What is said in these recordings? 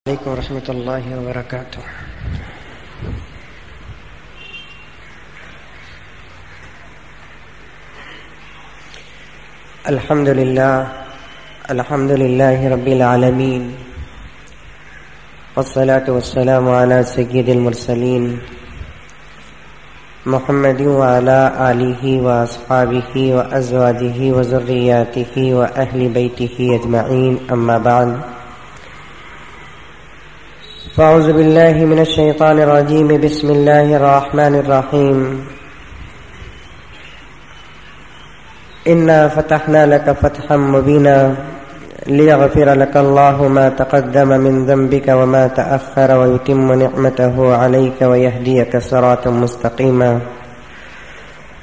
علیکم ورحمۃ اللہ وبرکاتہ۔ الحمد للہ رب العالمین، والصلاة والسلام علی سید المرسلین محمد وعلی آلہ واصحابہ وازواجہ وذریاتہ واہل بیتہ اجمعین، اما بعد، فاعوذ باللہ من الشیطان الرجیم، بسم اللہ الرحمن الرحیم۔ انا فتحنا لك فتحا مبینا لیغفر لك اللہ ما تقدم من ذنبك وما تأخر ويتم نعمته عليك ويهديك صراطا مستقیما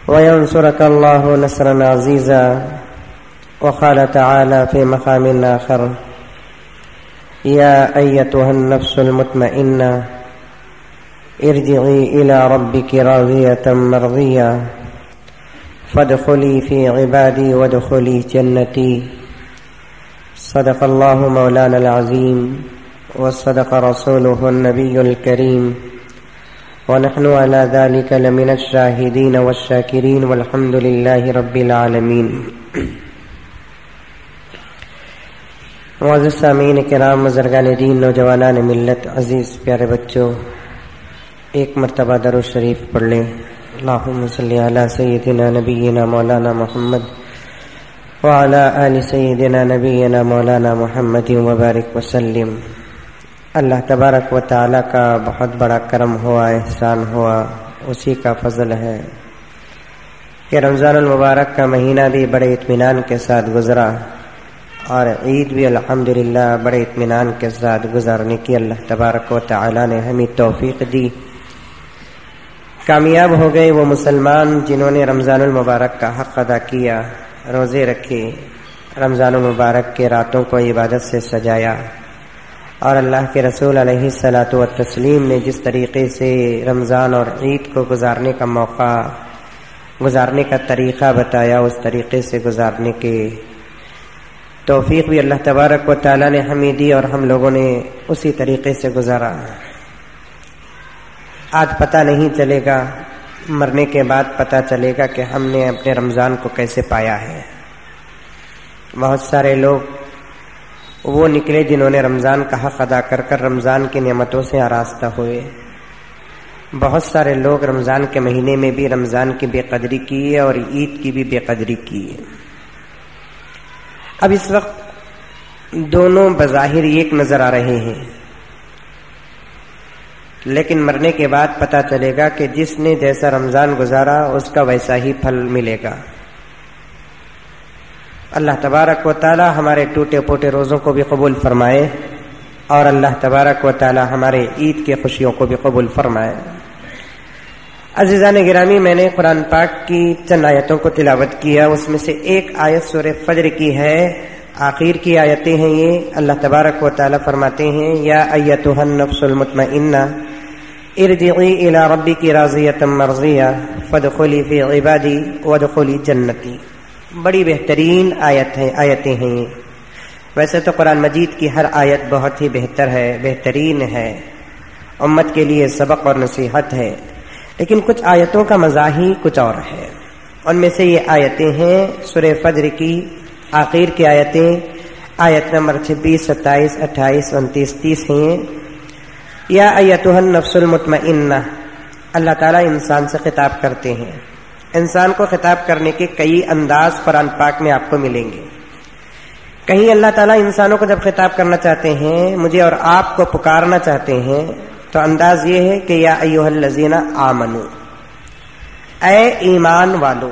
وینصرك اللہ نصرا عزیزا۔ وقال تعالی في مقام آخر: يا أيتها النفس المطمئنة ارجعي إلى ربك راضية مرضية فادخلي في عبادي وادخلي جنتي۔ صدق الله مولانا العظيم وصدق رسوله النبي الكريم، ونحن على ذلك لمن الشاهدين والشاكرين، والحمد لله رب العالمين۔ معزز سامعین کرام، بزرگان دین، نوجوانان ملت، عزیز پیارے بچوں، ایک مرتبہ درود شریف پڑھ لیں۔ اللہم صلی علی سیدنا نبینا مولانا محمد وعلی آل سیدنا نبینا مولانا محمد وبارک وسلم۔ اللہ تبارک و تعالی کا بہت بڑا کرم ہوا، احسان ہوا، اسی کا فضل ہے کہ رمضان المبارک کا مہینہ بھی بڑے اطمینان کے ساتھ گزرا، اور عید بھی الحمدللہ بڑے اطمینان کے ساتھ گزارنے کی اللہ تبارک و تعالی نے ہمیں توفیق دی۔ کامیاب ہو گئے وہ مسلمان جنہوں نے رمضان المبارک کا حق ادا کیا، روزے رکھے، رمضان المبارک کے راتوں کو عبادت سے سجایا، اور اللہ کے رسول علیہ الصلاۃ والتسلیم نے جس طریقے سے رمضان اور عید کو گزارنے کا موقع، گزارنے کا طریقہ بتایا، اس طریقے سے گزارنے کے توفیق بھی اللہ تبارک و تعالی نے ہمیں دی، اور ہم لوگوں نے اسی طریقے سے گزارا۔ آج پتہ نہیں چلے گا، مرنے کے بعد پتہ چلے گا کہ ہم نے اپنے رمضان کو کیسے پایا ہے۔ بہت سارے لوگ وہ نکلے جنہوں نے رمضان کا حق ادا کر کر رمضان کی نعمتوں سے آراستہ ہوئے۔ بہت سارے لوگ رمضان کے مہینے میں بھی رمضان کی بے قدری کی ہے، اور عید کی بھی بے قدری کی ہے۔ اب اس وقت دونوں بظاہر ایک نظر آ رہے ہیں، لیکن مرنے کے بعد پتہ چلے گا کہ جس نے جیسا رمضان گزارا اس کا ویسا ہی پھل ملے گا۔ اللہ تبارک و تعالی ہمارے ٹوٹے پوٹے روزوں کو بھی قبول فرمائے، اور اللہ تبارک و تعالی ہمارے عید کی خوشیوں کو بھی قبول فرمائے۔ عزیزان گرامی، میں نے قرآن پاک کی چند آیتوں کو تلاوت کیا، اس میں سے ایک آیت سورہ فجر کی ہے، آخر کی آیتیں ہیں یہ۔ اللہ تبارک و تعالی فرماتے ہیں: یا ایتها النفس المطمئنہ ارجعی الی ربک راضیۃ مرضیہ فادخلی فی عبادی وادخلی جنتی۔ بڑی بہترین آیتیں ہیں یہ۔ ویسے تو قرآن مجید کی ہر آیت بہت ہی بہتر ہے، بہترین ہے، امت کے لیے سبق اور نصیحت ہے، لیکن کچھ آیتوں کا مزاح ہی کچھ اور ہے۔ ان میں سے یہ آیتیں ہیں سورہ فجر کی آخر کی آیتیں، آیت نمبر 26، 27، 28، 29، 30 ہیں۔ یا ایتها النفس المطمئنہ، اللہ تعالیٰ انسان سے خطاب کرتے ہیں۔ انسان کو خطاب کرنے کے کئی انداز قرآن پاک میں آپ کو ملیں گے۔ کہیں اللہ تعالیٰ انسانوں کو جب خطاب کرنا چاہتے ہیں، مجھے اور آپ کو پکارنا چاہتے ہیں، تو انداز یہ ہے کہ یا ایھا الذین آمنوا، اے ایمان والو۔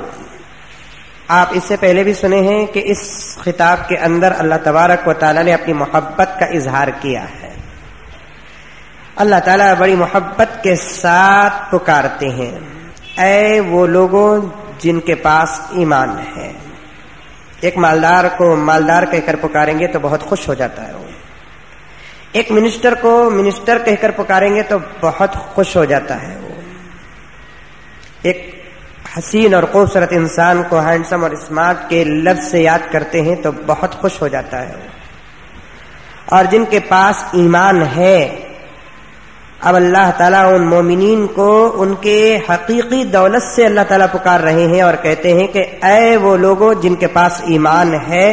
آپ اس سے پہلے بھی سنے ہیں کہ اس خطاب کے اندر اللہ تبارک و تعالی نے اپنی محبت کا اظہار کیا ہے۔ اللہ تعالیٰ بڑی محبت کے ساتھ پکارتے ہیں: اے وہ لوگوں جن کے پاس ایمان ہے۔ ایک مالدار کو مالدار کہہ کر پکاریں گے تو بہت خوش ہو جاتا ہے وہ۔ ایک منسٹر کو منسٹر کہہ کر پکاریں گے تو بہت خوش ہو جاتا ہے وہ۔ ایک حسین اور خوبصورت انسان کو ہینڈسم اور اسمارٹ کے لفظ سے یاد کرتے ہیں تو بہت خوش ہو جاتا ہے وہ۔ اور جن کے پاس ایمان ہے. اب اللہ تعالیٰ ان مومنین کو ان کے حقیقی دولت سے اللہ تعالیٰ پکار رہے ہیں اور کہتے ہیں کہ اے وہ لوگوں جن کے پاس ایمان ہے،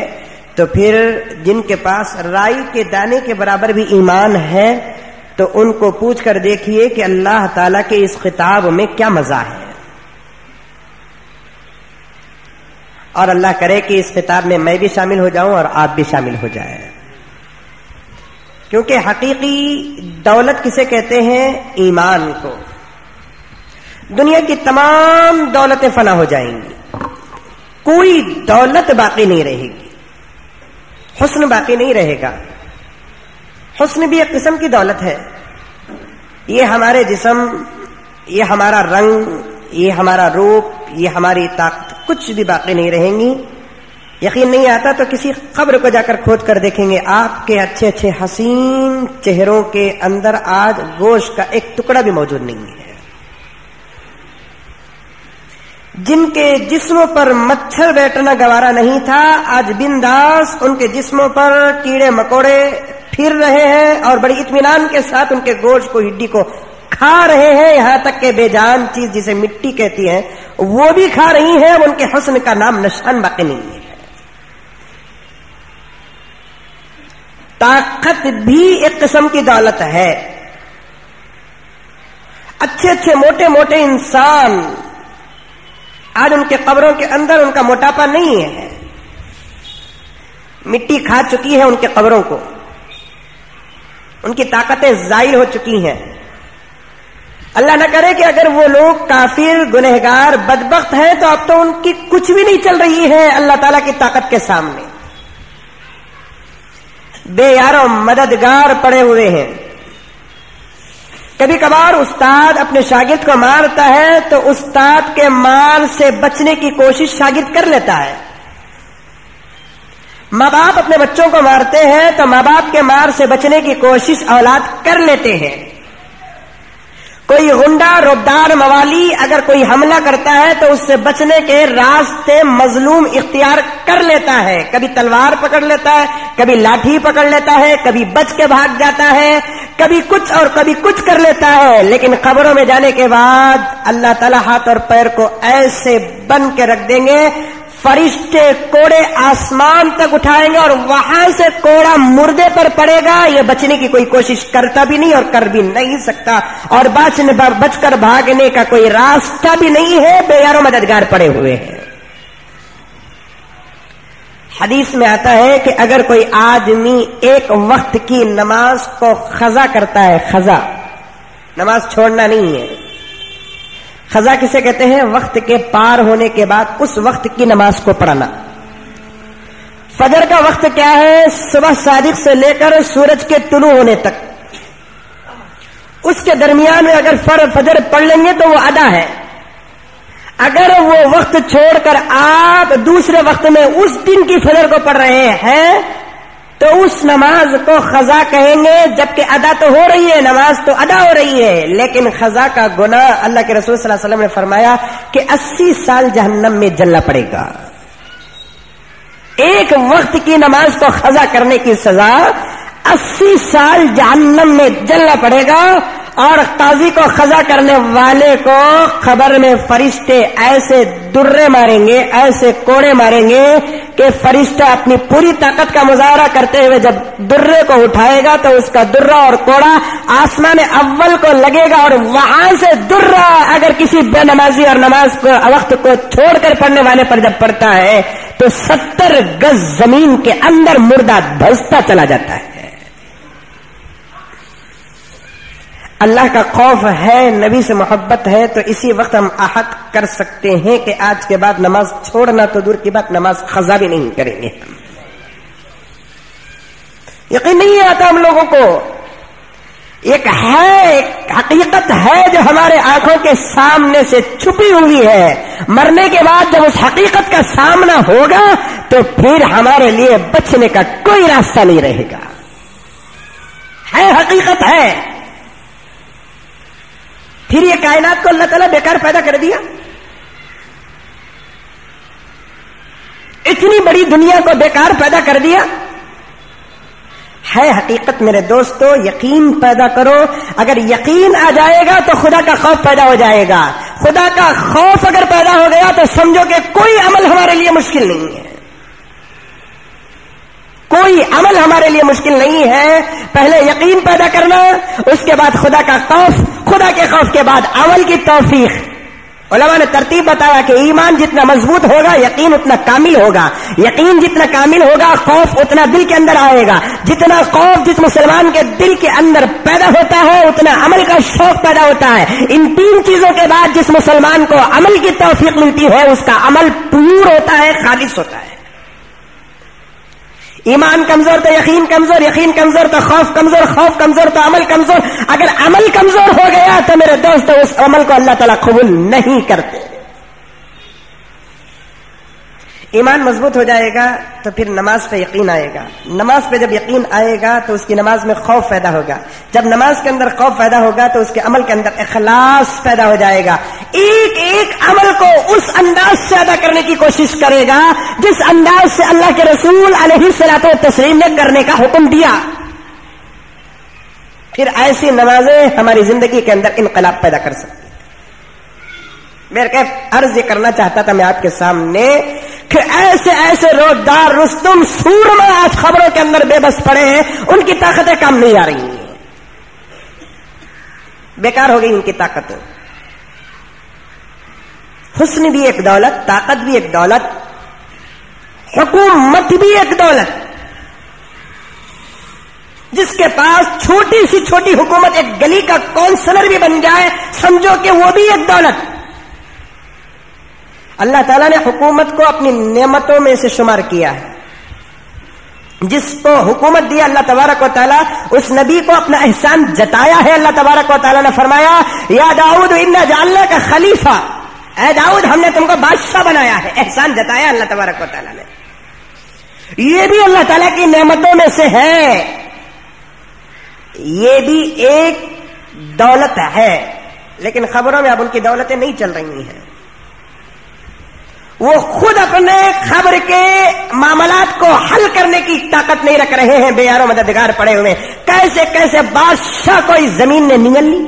تو پھر جن کے پاس رائی کے دانے کے برابر بھی ایمان ہے تو ان کو پوچھ کر دیکھیے کہ اللہ تعالیٰ کے اس خطاب میں کیا مزہ ہے. اور اللہ کرے کہ اس خطاب میں میں بھی شامل ہو جاؤں اور آپ بھی شامل ہو جائیں، کیونکہ حقیقی دولت کسے کہتے ہیں؟ ایمان کو. دنیا کی تمام دولتیں فنا ہو جائیں گی، کوئی دولت باقی نہیں رہے گی، حسن باقی نہیں رہے گا. حسن بھی ایک قسم کی دولت ہے. یہ ہمارے جسم، یہ ہمارا رنگ، یہ ہمارا روپ، یہ ہماری طاقت کچھ بھی باقی نہیں رہیں گی. یقین نہیں آتا تو کسی قبر کو جا کر کھود کر دیکھیں گے، آپ کے اچھے اچھے حسین چہروں کے اندر آج گوشت کا ایک ٹکڑا بھی موجود نہیں ہے. جن کے جسموں پر مچھر بیٹھنا گوارا نہیں تھا، آج بنداس ان کے جسموں پر کیڑے مکوڑے پھر رہے ہیں اور بڑی اطمینان کے ساتھ ان کے گوشت کو، ہڈی کو کھا رہے ہیں. یہاں تک کہ بے جان چیز جسے مٹی کہتی ہیں وہ بھی کھا رہی ہیں. ان کے حسن کا نام نشان باقی نہیں ہے. طاقت بھی ایک قسم کی دولت ہے. اچھے اچھے موٹے موٹے انسان آج ان کے قبروں کے اندر ان کا موٹاپا نہیں ہے، مٹی کھا چکی ہے ان کے قبروں کو، ان کی طاقتیں زائل ہو چکی ہیں. اللہ نہ کرے کہ اگر وہ لوگ کافر، گنہگار، بدبخت ہیں تو اب تو ان کی کچھ بھی نہیں چل رہی ہے اللہ تعالیٰ کی طاقت کے سامنے. بے یارو مددگار پڑے ہوئے ہیں. کبھی کبھار استاد اپنے شاگرد کو مارتا ہے تو استاد کے مار سے بچنے کی کوشش شاگرد کر لیتا ہے. ماں باپ اپنے بچوں کو مارتے ہیں تو ماں باپ کے مار سے بچنے کی کوشش اولاد کر لیتے ہیں. کوئی غنڈہ رودار موالی اگر کوئی حملہ کرتا ہے تو اس سے بچنے کے راستے مظلوم اختیار کر لیتا ہے. کبھی تلوار پکڑ لیتا ہے، کبھی لاٹھی پکڑ لیتا ہے، کبھی بچ کے بھاگ جاتا ہے، کبھی کچھ اور کبھی کچھ کر لیتا ہے. لیکن قبروں میں جانے کے بعد اللہ تعالیٰ ہاتھ اور پیر کو ایسے بن کے رکھ دیں گے، فرشتے کوڑے آسمان تک اٹھائیں گے اور وہاں سے کوڑا مردے پر پڑے گا. یہ بچنے کی کوئی کوشش کرتا بھی نہیں اور کر بھی نہیں سکتا، اور بچ کر بھاگنے کا کوئی راستہ بھی نہیں ہے. بے یارو مددگار پڑے ہوئے ہیں. حدیث میں آتا ہے کہ اگر کوئی آدمی ایک وقت کی نماز کو قضا کرتا ہے، قضا نماز چھوڑنا نہیں ہے. قضا کسے کہتے ہیں؟ وقت کے پار ہونے کے بعد اس وقت کی نماز کو پڑھنا. فجر کا وقت کیا ہے؟ صبح صادق سے لے کر سورج کے طلوع ہونے تک. اس کے درمیان میں اگر فجر پڑھ لیں گے تو وہ ادا ہے. اگر وہ وقت چھوڑ کر آپ دوسرے وقت میں اس دن کی فجر کو پڑھ رہے ہیں تو اس نماز کو قضا کہیں گے، جبکہ ادا تو ہو رہی ہے، نماز تو ادا ہو رہی ہے، لیکن قضا کا گناہ اللہ کے رسول صلی اللہ علیہ وسلم نے فرمایا کہ 80 سال جہنم میں جلنا پڑے گا. ایک وقت کی نماز کو قضا کرنے کی سزا 80 سال جہنم میں جلنا پڑے گا. اور قاضی کو قضا کرنے والے کو خبر میں فرشتے ایسے درے ماریں گے، ایسے کوڑے ماریں گے کہ فرشتہ اپنی پوری طاقت کا مظاہرہ کرتے ہوئے جب درے کو اٹھائے گا تو اس کا درہ اور کوڑا آسمان اول کو لگے گا، اور وہاں سے درہ اگر کسی بے نمازی اور نماز کو وقت کو چھوڑ کر پڑھنے والے پر جب پڑتا ہے تو 70 گز زمین کے اندر مردہ دھستا چلا جاتا ہے. اللہ کا خوف ہے، نبی سے محبت ہے، تو اسی وقت ہم عہد کر سکتے ہیں کہ آج کے بعد نماز چھوڑنا تو دور کی بات، نماز قضا بھی نہیں کریں گے. یقین نہیں آتا ہم لوگوں کو. ایک حقیقت ہے جو ہمارے آنکھوں کے سامنے سے چھپی ہوئی ہے. مرنے کے بعد جب اس حقیقت کا سامنا ہوگا تو پھر ہمارے لیے بچنے کا کوئی راستہ نہیں رہے گا. ہے حقیقت ہے. پھر یہ کائنات کو اللہ تعالیٰ بیکار پیدا کر دیا. اتنی بڑی دنیا کو بیکار پیدا کر دیا. ہے حقیقت میرے دوستو، یقین پیدا کرو. اگر یقین آ جائے گا تو خدا کا خوف پیدا ہو جائے گا. خدا کا خوف اگر پیدا ہو گیا تو سمجھو کہ کوئی عمل ہمارے لیے مشکل نہیں ہے. کوئی عمل ہمارے لیے مشکل نہیں ہے. پہلے یقین پیدا کرنا، اس کے بعد خدا کا خوف، خدا کے خوف کے بعد عمل کی توفیق. علماء نے ترتیب بتایا کہ ایمان جتنا مضبوط ہوگا یقین اتنا کامل ہوگا، یقین جتنا کامل ہوگا خوف اتنا دل کے اندر آئے گا. جتنا خوف جس مسلمان کے دل کے اندر پیدا ہوتا ہے اتنا عمل کا شوق پیدا ہوتا ہے. ان تین چیزوں کے بعد جس مسلمان کو عمل کی توفیق ملتی ہے اس کا عمل پور ہوتا ہے، خالص ہوتا ہے. ایمان کمزور تو یقین کمزور، یقین کمزور تو خوف کمزور، خوف کمزور تو عمل کمزور. اگر عمل کمزور ہو گیا تو میرے دوستو اس عمل کو اللہ تعالیٰ قبول نہیں کرتے. ایمان مضبوط ہو جائے گا تو پھر نماز پہ یقین آئے گا. نماز پہ جب یقین آئے گا تو اس کی نماز میں خوف پیدا ہوگا. جب نماز کے اندر خوف پیدا ہوگا تو اس کے عمل کے اندر اخلاص پیدا ہو جائے گا. ایک ایک عمل کو اس انداز سے ادا کرنے کی کوشش کرے گا جس انداز سے اللہ کے رسول علیہ الصلوۃ والتسلیم نے کرنے کا حکم دیا. پھر ایسی نمازیں ہماری زندگی کے اندر انقلاب پیدا کر سکتی. میرے عرض یہ کرنا چاہتا تھا میں آپ کے سامنے کہ ایسے ایسے روزدار رستم سورما آج خبروں کے اندر بے بس پڑے ہیں، ان کی طاقتیں کام نہیں آ رہی ہیں، بیکار ہو گئی ان کی طاقتیں. حسن بھی ایک دولت، طاقت بھی ایک دولت، حکومت بھی ایک دولت. جس کے پاس چھوٹی سی چھوٹی حکومت ایک گلی کا کونسلر بھی بن جائے سمجھو کہ وہ بھی ایک دولت. اللہ تعالیٰ نے حکومت کو اپنی نعمتوں میں سے شمار کیا ہے. جس کو حکومت دیا اللہ تبارک و تعالیٰ اس نبی کو اپنا احسان جتایا ہے. اللہ تبارک و تعالیٰ نے فرمایا یا داؤد انا جعلناک خلیفہ، اے داؤد ہم نے تم کو بادشاہ بنایا ہے. احسان جتایا اللہ تبارک و تعالیٰ نے. یہ بھی اللہ تعالیٰ کی نعمتوں میں سے ہے، یہ بھی ایک دولت ہے. لیکن خبروں میں اب ان کی دولتیں نہیں چل رہی ہیں. وہ خود اپنے خبر کے معاملات کو حل کرنے کی طاقت نہیں رکھ رہے ہیں، بے یار و مددگار پڑے ہوئے. کیسے کیسے بادشاہ کو اس زمین نے نگل لی،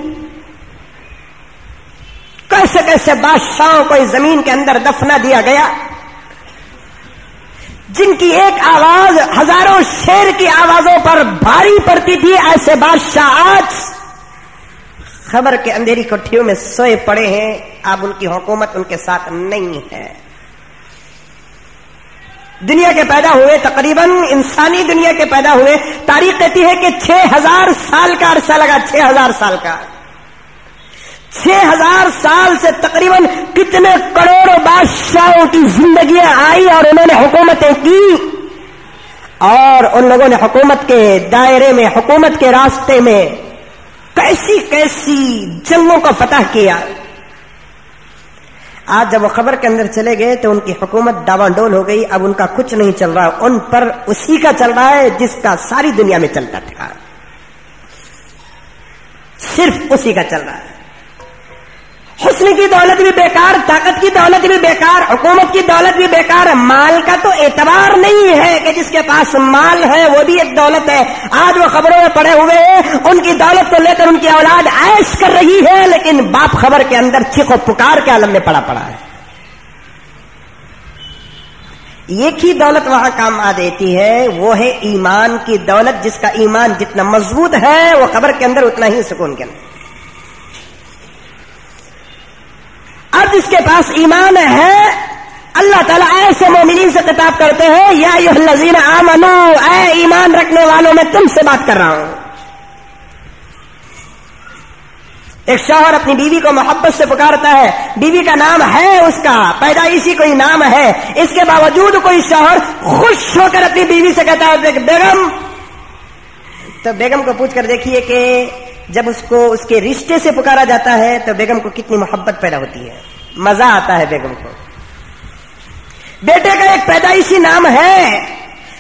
کیسے کیسے بادشاہوں کو اس زمین کے اندر دفنا دیا گیا. جن کی ایک آواز ہزاروں شیر کی آوازوں پر بھاری پڑتی تھی، ایسے بادشاہ آج خبر کے اندھیری کوٹھیوں میں سوئے پڑے ہیں. اب ان کی حکومت ان کے ساتھ نہیں ہے. دنیا کے پیدا ہوئے تقریباً انسانی دنیا کے پیدا ہوئے تاریخ کہتی ہے کہ 6000 سال کا عرصہ لگا. 6000 سال کا، 6000 سال سے تقریباً کتنے کروڑوں بادشاہوں کی زندگیاں آئی اور انہوں نے حکومتیں کی، اور ان لوگوں نے حکومت کے دائرے میں، حکومت کے راستے میں کیسی کیسی جنگوں کو فتح کیا. آج جب وہ خبر کے اندر چلے گئے تو ان کی حکومت ڈاواں ڈول ہو گئی. اب ان کا کچھ نہیں چل رہا، ان پر اسی کا چل رہا ہے جس کا ساری دنیا میں چلتا تھا، صرف اسی کا چل رہا ہے. حسن کی دولت بھی بیکار، طاقت کی دولت بھی بیکار، حکومت کی دولت بھی بیکار. مال کا تو اعتبار نہیں ہے کہ جس کے پاس مال ہے وہ بھی ایک دولت ہے. آج وہ خبروں میں پڑے ہوئے ہیں، ان کی دولت کو لے کر ان کی اولاد عیش کر رہی ہے، لیکن باپ خبر کے اندر چیخ و پکار کے عالم میں پڑا ہے. ایک ہی دولت وہاں کام آ دیتی ہے، وہ ہے ایمان کی دولت. جس کا ایمان جتنا مضبوط ہے وہ خبر کے اندر اتنا ہی سکون کے اندر. اب جس کے پاس ایمان ہے اللہ تعالیٰ ایسے مومنین سے خطاب کرتے ہیں یا ایھا الذین آمنوا، اے ایمان رکھنے والوں میں تم سے بات کر رہا ہوں. ایک شوہر اپنی بیوی کو محبت سے پکارتا ہے، بیوی کا نام ہے اس کا، پیدائشی کوئی نام ہے، اس کے باوجود کوئی شوہر خوش ہو کر اپنی بیوی سے کہتا ہے بیگم. تو بیگم کو پوچھ کر دیکھیے کہ جب اس کو اس کے رشتے سے پکارا جاتا ہے تو بیگم کو کتنی محبت پیدا ہوتی ہے، مزہ آتا ہے بیگم کو. بیٹے کا ایک پیدائشی نام ہے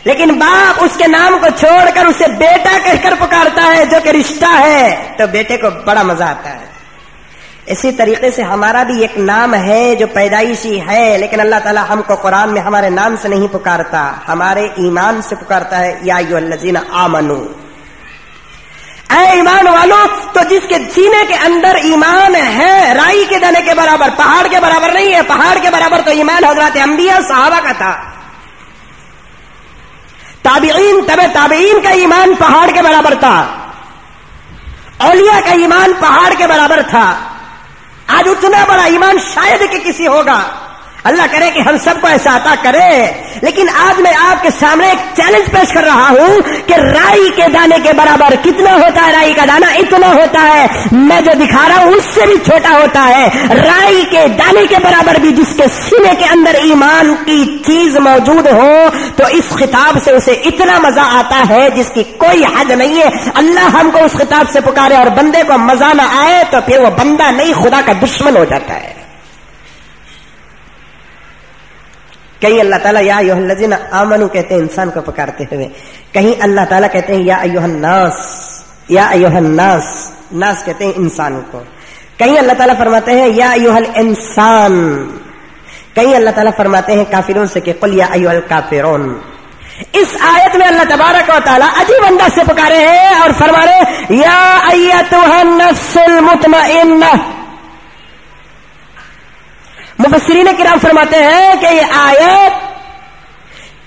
لیکن باپ اس کے نام کو چھوڑ کر اسے بیٹا کہہ کر پکارتا ہے جو کہ رشتہ ہے، تو بیٹے کو بڑا مزہ آتا ہے. اسی طریقے سے ہمارا بھی ایک نام ہے جو پیدائشی ہے، لیکن اللہ تعالیٰ ہم کو قرآن میں ہمارے نام سے نہیں پکارتا، ہمارے ایمان سے پکارتا ہے۔ یا ایھا الذین آمنو، اے ایمان والو، تو جس کے سینے کے اندر ایمان ہے، رائی کے دانے کے برابر، پہاڑ کے برابر نہیں ہے، پہاڑ کے برابر تو ایمان حضرات انبیاء صحابہ کا تھا، تابعین تبع تابعین کا ایمان پہاڑ کے برابر تھا، اولیاء کا ایمان پہاڑ کے برابر تھا۔ آج اتنا بڑا ایمان شاید کہ کسی ہوگا، اللہ کرے کہ ہم سب کو ایسا عطا کرے، لیکن آج میں آپ کے سامنے ایک چیلنج پیش کر رہا ہوں کہ رائی کے دانے کے برابر کتنا ہوتا ہے؟ رائی کا دانہ اتنا ہوتا ہے، میں جو دکھا رہا ہوں اس سے بھی چھوٹا ہوتا ہے۔ رائی کے دانے کے برابر بھی جس کے سینے کے اندر ایمان کی چیز موجود ہو تو اس خطاب سے اسے اتنا مزہ آتا ہے جس کی کوئی حد نہیں ہے۔ اللہ ہم کو اس خطاب سے پکارے اور بندے کو مزہ نہ آئے تو پھر وہ بندہ نہیں، خدا کا دشمن ہو جاتا ہے۔ کہیں اللہ تعالیٰ یا ایھا الذین آمنو کہتے ہیں انسان کو پکارتے ہوئے، کہیں اللہ تعالیٰ کہتے ہیں یا ایھا الناس، یا ایھا الناس، ناس کہتے ہیں انسان کو، کہیں اللہ تعالیٰ فرماتے ہیں یا ایھا الانسان، کہیں اللہ تعالیٰ فرماتے ہیں کافرون سے کہ قل یا ایھا الکافرون۔ اس آیت میں اللہ تبارک و تعالیٰ عجیب انداز سے پکارے ہیں اور فرما رہے یا ایھا النفس المطمئنہ۔ مفسرین کرام فرماتے ہیں کہ یہ آیت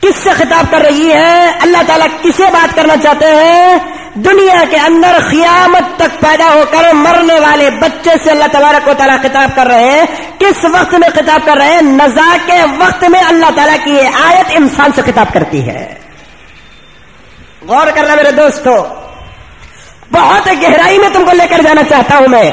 کس سے خطاب کر رہی ہے؟ اللہ تعالیٰ کسے بات کرنا چاہتے ہیں؟ دنیا کے اندر قیامت تک پیدا ہو کر مرنے والے بچے سے اللہ تبارک و تعالیٰ خطاب کر رہے ہیں۔ کس وقت میں خطاب کر رہے ہیں؟ نزا کے وقت میں اللہ تعالیٰ کی یہ آیت انسان سے خطاب کرتی ہے۔ غور کرنا میرے دوستو، بہت گہرائی میں تم کو لے کر جانا چاہتا ہوں میں۔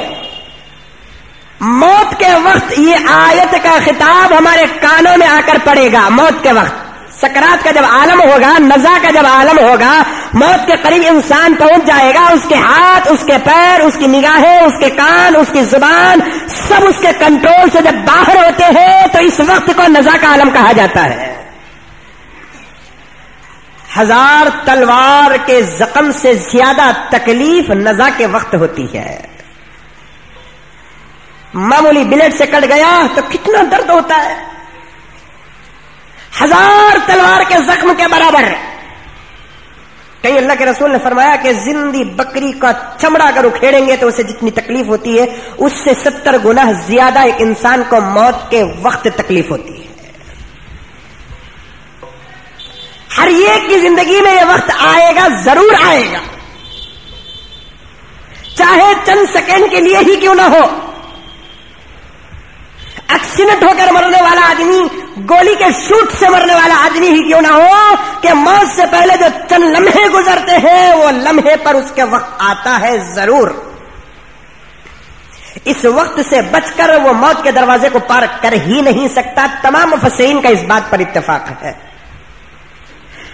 موت کے وقت یہ آیت کا خطاب ہمارے کانوں میں آ کر پڑے گا۔ موت کے وقت، سکرات کا جب عالم ہوگا، نزا کا جب عالم ہوگا، موت کے قریب انسان پہنچ جائے گا، اس کے ہاتھ، اس کے پیر، اس کی نگاہیں، اس کے کان، اس کی زبان، سب اس کے کنٹرول سے جب باہر ہوتے ہیں تو اس وقت کو نزا کا عالم کہا جاتا ہے۔ 1000 تلوار کے زخم سے زیادہ تکلیف نزا کے وقت ہوتی ہے۔ معمولی بلیڈ سے کٹ گیا تو کتنا درد ہوتا ہے، 1000 تلوار کے زخم کے برابر۔ کہیں اللہ کے رسول نے فرمایا کہ زندی بکری کا چمڑا اگر اکھیڑیں گے تو اسے جتنی تکلیف ہوتی ہے اس سے 70 گنا زیادہ ایک انسان کو موت کے وقت تکلیف ہوتی ہے۔ ہر ایک کی زندگی میں یہ وقت آئے گا، ضرور آئے گا، چاہے چند سیکنڈ کے لیے ہی کیوں نہ ہو۔ ایکسیڈنٹ ہو کر مرنے والا آدمی، گولی کے شوٹ سے مرنے والا آدمی ہی کیوں نہ ہو، کہ موت سے پہلے جو چند لمحے گزرتے ہیں وہ لمحے پر اس کے وقت آتا ہے ضرور۔ اس وقت سے بچ کر وہ موت کے دروازے کو پار کر ہی نہیں سکتا۔ تمام مفسرین کا اس بات پر اتفاق ہے۔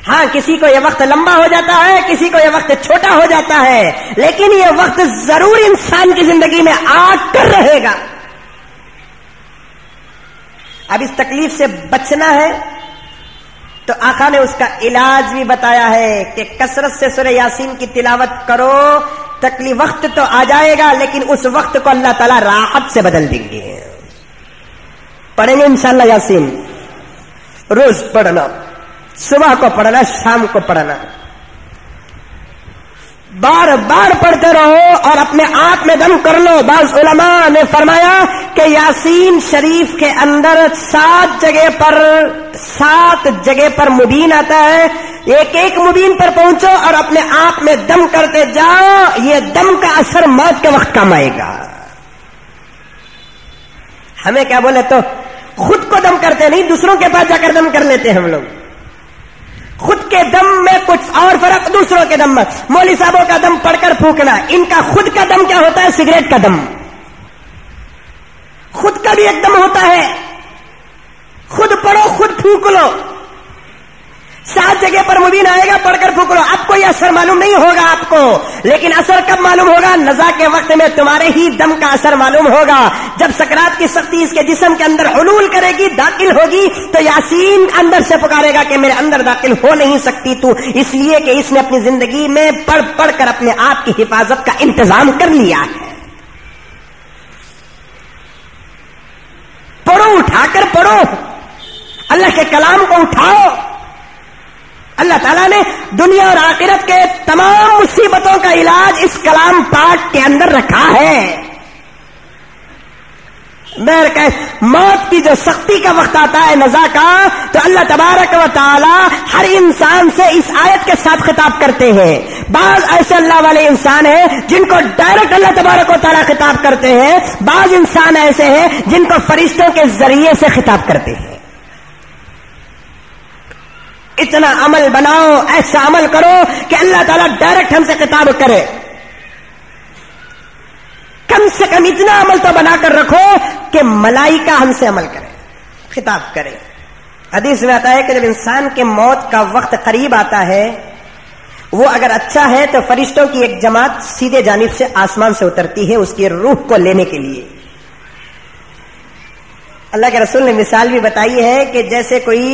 ہاں، کسی کو یہ وقت لمبا ہو جاتا ہے، کسی کو یہ وقت چھوٹا ہو جاتا ہے، لیکن یہ وقت ضرور انسان کی زندگی میں آ کر رہے گا۔ اب اس تکلیف سے بچنا ہے تو آقا نے اس کا علاج بھی بتایا ہے کہ کثرت سے سورہ یاسین کی تلاوت کرو، تکلیف وقت تو آ جائے گا لیکن اس وقت کو اللہ تعالیٰ راحت سے بدل دیں گے۔ پڑھیں گے انشاءاللہ یاسین، روز پڑھنا، صبح کو پڑھنا، شام کو پڑھنا، بار بار پڑھتے رہو اور اپنے آپ میں دم کر لو۔ بعض علماء نے فرمایا کہ یاسین شریف کے اندر 7 جگہ پر مبین آتا ہے، ایک ایک مبین پر پہنچو اور اپنے آپ میں دم کرتے جاؤ، یہ دم کا اثر موت کے وقت کام آئے گا۔ ہمیں کیا بولے تو خود کو دم کرتے نہیں، دوسروں کے پاس جا کر دم کر لیتے ہم لوگ۔ خود کے دم میں کچھ اور فرق، دوسروں کے دم میں۔ مولوی صاحبوں کا دم پڑھ کر پھونکنا، ان کا خود کا دم کیا ہوتا ہے؟ سگریٹ کا دم۔ خود کا بھی ایک دم ہوتا ہے، خود پڑھو خود پھونک لو۔ 7 جگہ پر مبین آئے گا، پڑھ کر پھونک لو۔ اب کوئی اثر معلوم نہیں ہوگا آپ کو، لیکن اثر کب معلوم ہوگا؟ نزا کے وقت میں تمہارے ہی دم کا اثر معلوم ہوگا۔ جب سکرات کی سختی اس کے جسم کے اندر حلول کرے گی، داخل ہوگی، تو یاسین اندر سے پکارے گا کہ میرے اندر داخل ہو نہیں سکتی تو، اس لیے کہ اس نے اپنی زندگی میں پڑھ پڑھ کر اپنے آپ کی حفاظت کا انتظام کر لیا ہے۔ کرو، اللہ کے کلام کو اٹھاؤ. اللہ تعالیٰ نے دنیا اور آخرت کے تمام مصیبتوں کا علاج اس کلام پاک کے اندر رکھا ہے. موت کی جو سختی کا وقت آتا ہے نزا کا، تو اللہ تبارک و تعالی ہر انسان سے اس آیت کے ساتھ خطاب کرتے ہیں. بعض ایسے اللہ والے انسان ہیں جن کو ڈائریکٹ اللہ تبارک و تعالی خطاب کرتے ہیں، بعض انسان ایسے ہیں جن کو فرشتوں کے ذریعے سے خطاب کرتے ہیں. اتنا عمل بناؤ، ایسا عمل کرو کہ اللہ تعالیٰ ڈائریکٹ ہم سے خطاب کرے. کم سے کم اتنا عمل تو بنا کر رکھو کہ ملائکہ ہم سے عمل کرے، خطاب کرے. حدیث میں آتا ہے کہ جب انسان کے موت کا وقت قریب آتا ہے، وہ اگر اچھا ہے تو فرشتوں کی ایک جماعت سیدھے جانب سے آسمان سے اترتی ہے اس کی روح کو لینے کے لیے. اللہ کے رسول نے مثال بھی بتائی ہے کہ جیسے کوئی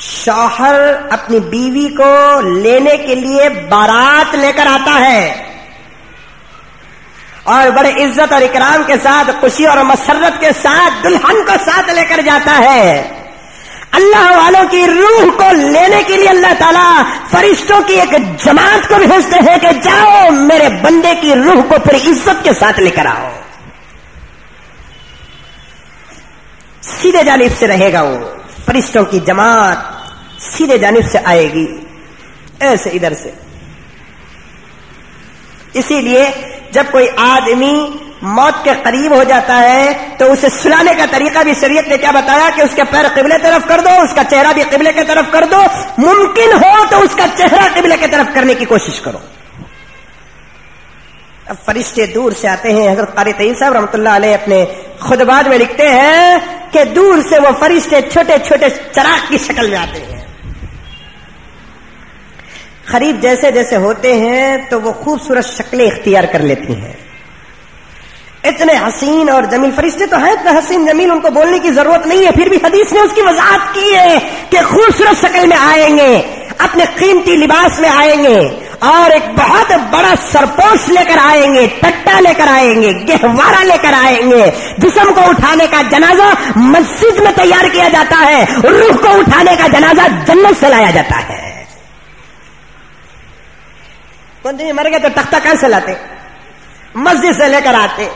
شوہر اپنی بیوی کو لینے کے لیے بارات لے کر آتا ہے اور بڑے عزت اور اکرام کے ساتھ، خوشی اور مسرت کے ساتھ دلہن کو ساتھ لے کر جاتا ہے، اللہ والوں کی روح کو لینے کے لیے اللہ تعالیٰ فرشتوں کی ایک جماعت کو بھیجتے ہیں کہ جاؤ میرے بندے کی روح کو پھر عزت کے ساتھ لے کر آؤ. سیدھے جانب سے رہے گا، وہ فرشتوں کی جماعت سیدھے جانب سے آئے گی، ایسے ادھر سے. اسی لیے جب کوئی آدمی موت کے قریب ہو جاتا ہے تو اسے سلانے کا طریقہ بھی شریعت نے کیا بتایا کہ اس کے پیر قبلے طرف کر دو، اس کا چہرہ بھی قبلے کی طرف کر دو، ممکن ہو تو اس کا چہرہ قبلے کی طرف کرنے کی کوشش کرو. اب فرشتے دور سے آتے ہیں. حضرت قاری طیب صاحب رحمۃ اللہ علیہ اپنے خطبات میں لکھتے ہیں کہ دور سے وہ فرشتے چھوٹے چھوٹے چراغ کی شکل میں آتے ہیں. قریب جیسے جیسے ہوتے ہیں تو وہ خوبصورت شکلیں اختیار کر لیتی ہیں. اتنے حسین اور جمیل فرشتے تو ہیں، اتنے حسین جمیل، ان کو بولنے کی ضرورت نہیں ہے، پھر بھی حدیث نے اس کی وضاحت کی ہے کہ خوبصورت شکل میں آئیں گے، اپنے قیمتی لباس میں آئیں گے اور ایک بہت بڑا سرپوش لے کر آئیں گے، ٹٹا لے کر آئیں گے، گہوارہ لے کر آئیں گے. جسم کو اٹھانے کا جنازہ مسجد میں تیار کیا جاتا ہے، روح کو اٹھانے کا جنازہ جنت سے لایا جاتا ہے. مر گئے تو تختہ کہاں سے لاتے؟ مسجد سے لے کر آتے.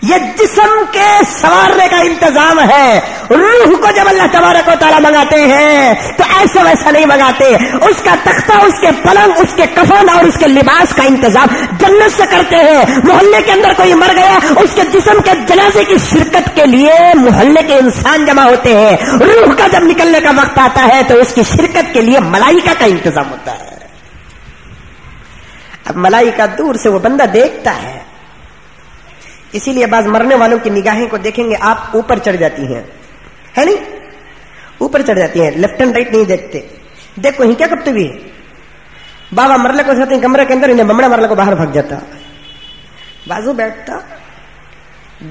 یہ جسم کے سوارنے کا انتظام ہے. روح کو جب اللہ تبارک و تعالیٰ منگاتے ہیں تو ایسا ویسا نہیں منگاتے. اس کا تختہ، اس کے پلنگ، اس کے کفن اور اس کے لباس کا انتظام جنت سے کرتے ہیں. محلے کے اندر کوئی مر گیا، اس کے جسم کے جنازے کی شرکت کے لیے محلے کے انسان جمع ہوتے ہیں. روح کا جب نکلنے کا وقت آتا ہے تو اس کی شرکت کے لیے ملائکہ کا انتظام ہوتا ہے. اب ملائکہ دور سے وہ بندہ دیکھتا ہے، اسی لیے بعض مرنے والوں کی نگاہیں کو دیکھیں گے آپ اوپر چڑھ جاتی ہیں، ہے نہیں؟ اوپر چڑھ جاتی ہیں، لیفٹ اینڈ رائٹ نہیں دیکھتے. دیکھو ہی کیا کرتے بھی بابا مرلے کو ساتھ کمرے کے اندر، انہیں بمڑا مرلے کو باہر بھگ جاتا، بازو بیٹھتا،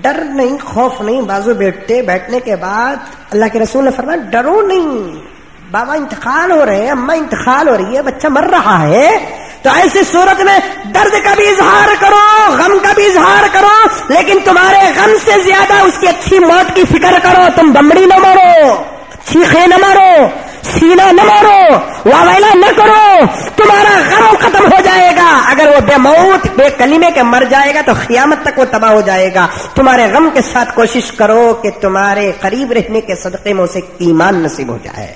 ڈر نہیں خوف نہیں، بازو بیٹھنے کے بعد اللہ کے رسول نے فرمایا ڈرو نہیں، بابا انتقال ہو رہے ہیں، اماں انتقال ہو رہی ہے، بچہ مر رہا ہے، تو ایسی صورت میں درد کا بھی اظہار کرو، غم کا بھی اظہار کرو، لیکن تمہارے غم سے زیادہ اس کی اچھی موت کی فکر کرو. تم بمڑی نہ مارو، چیخے نہ مارو، سینہ نہ مارو، واویلا نہ کرو، تمہارا غم ختم ہو جائے گا. اگر وہ بے موت بے کلمے کے مر جائے گا تو قیامت تک وہ تباہ ہو جائے گا. تمہارے غم کے ساتھ کوشش کرو کہ تمہارے قریب رہنے کے صدقے میں اسے ایمان نصیب ہو جائے.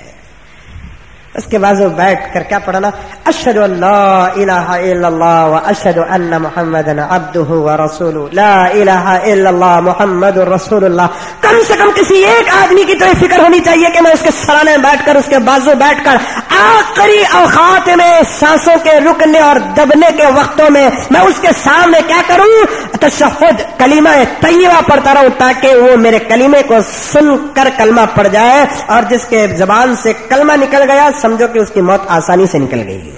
اس کے بعد وہ بیٹھ کر کیا پڑھنا؟ اشہد ان لا الہ الا اللہ واشہد ان محمدا عبدہ ورسولہ، لا الہ الا اللہ محمد رسول اللہ. کم سے کم کسی ایک آدمی کی تو یہ فکر ہونی چاہیے کہ میں اس کے سرانے میں بیٹھ کر، اس کے بازو بیٹھ کر آخری اوقات میں سانسوں کے رکنے اور دبنے کے وقتوں میں میں اس کے سامنے کیا کروں؟ تشہد کلمہ طیبہ پڑھتا رہوں تاکہ وہ میرے کلمے کو سن کر کلمہ پڑھ جائے، اور جس کے زبان سے کلمہ نکل گیا سمجھو کہ اس کی موت آسانی سے نکل گئی.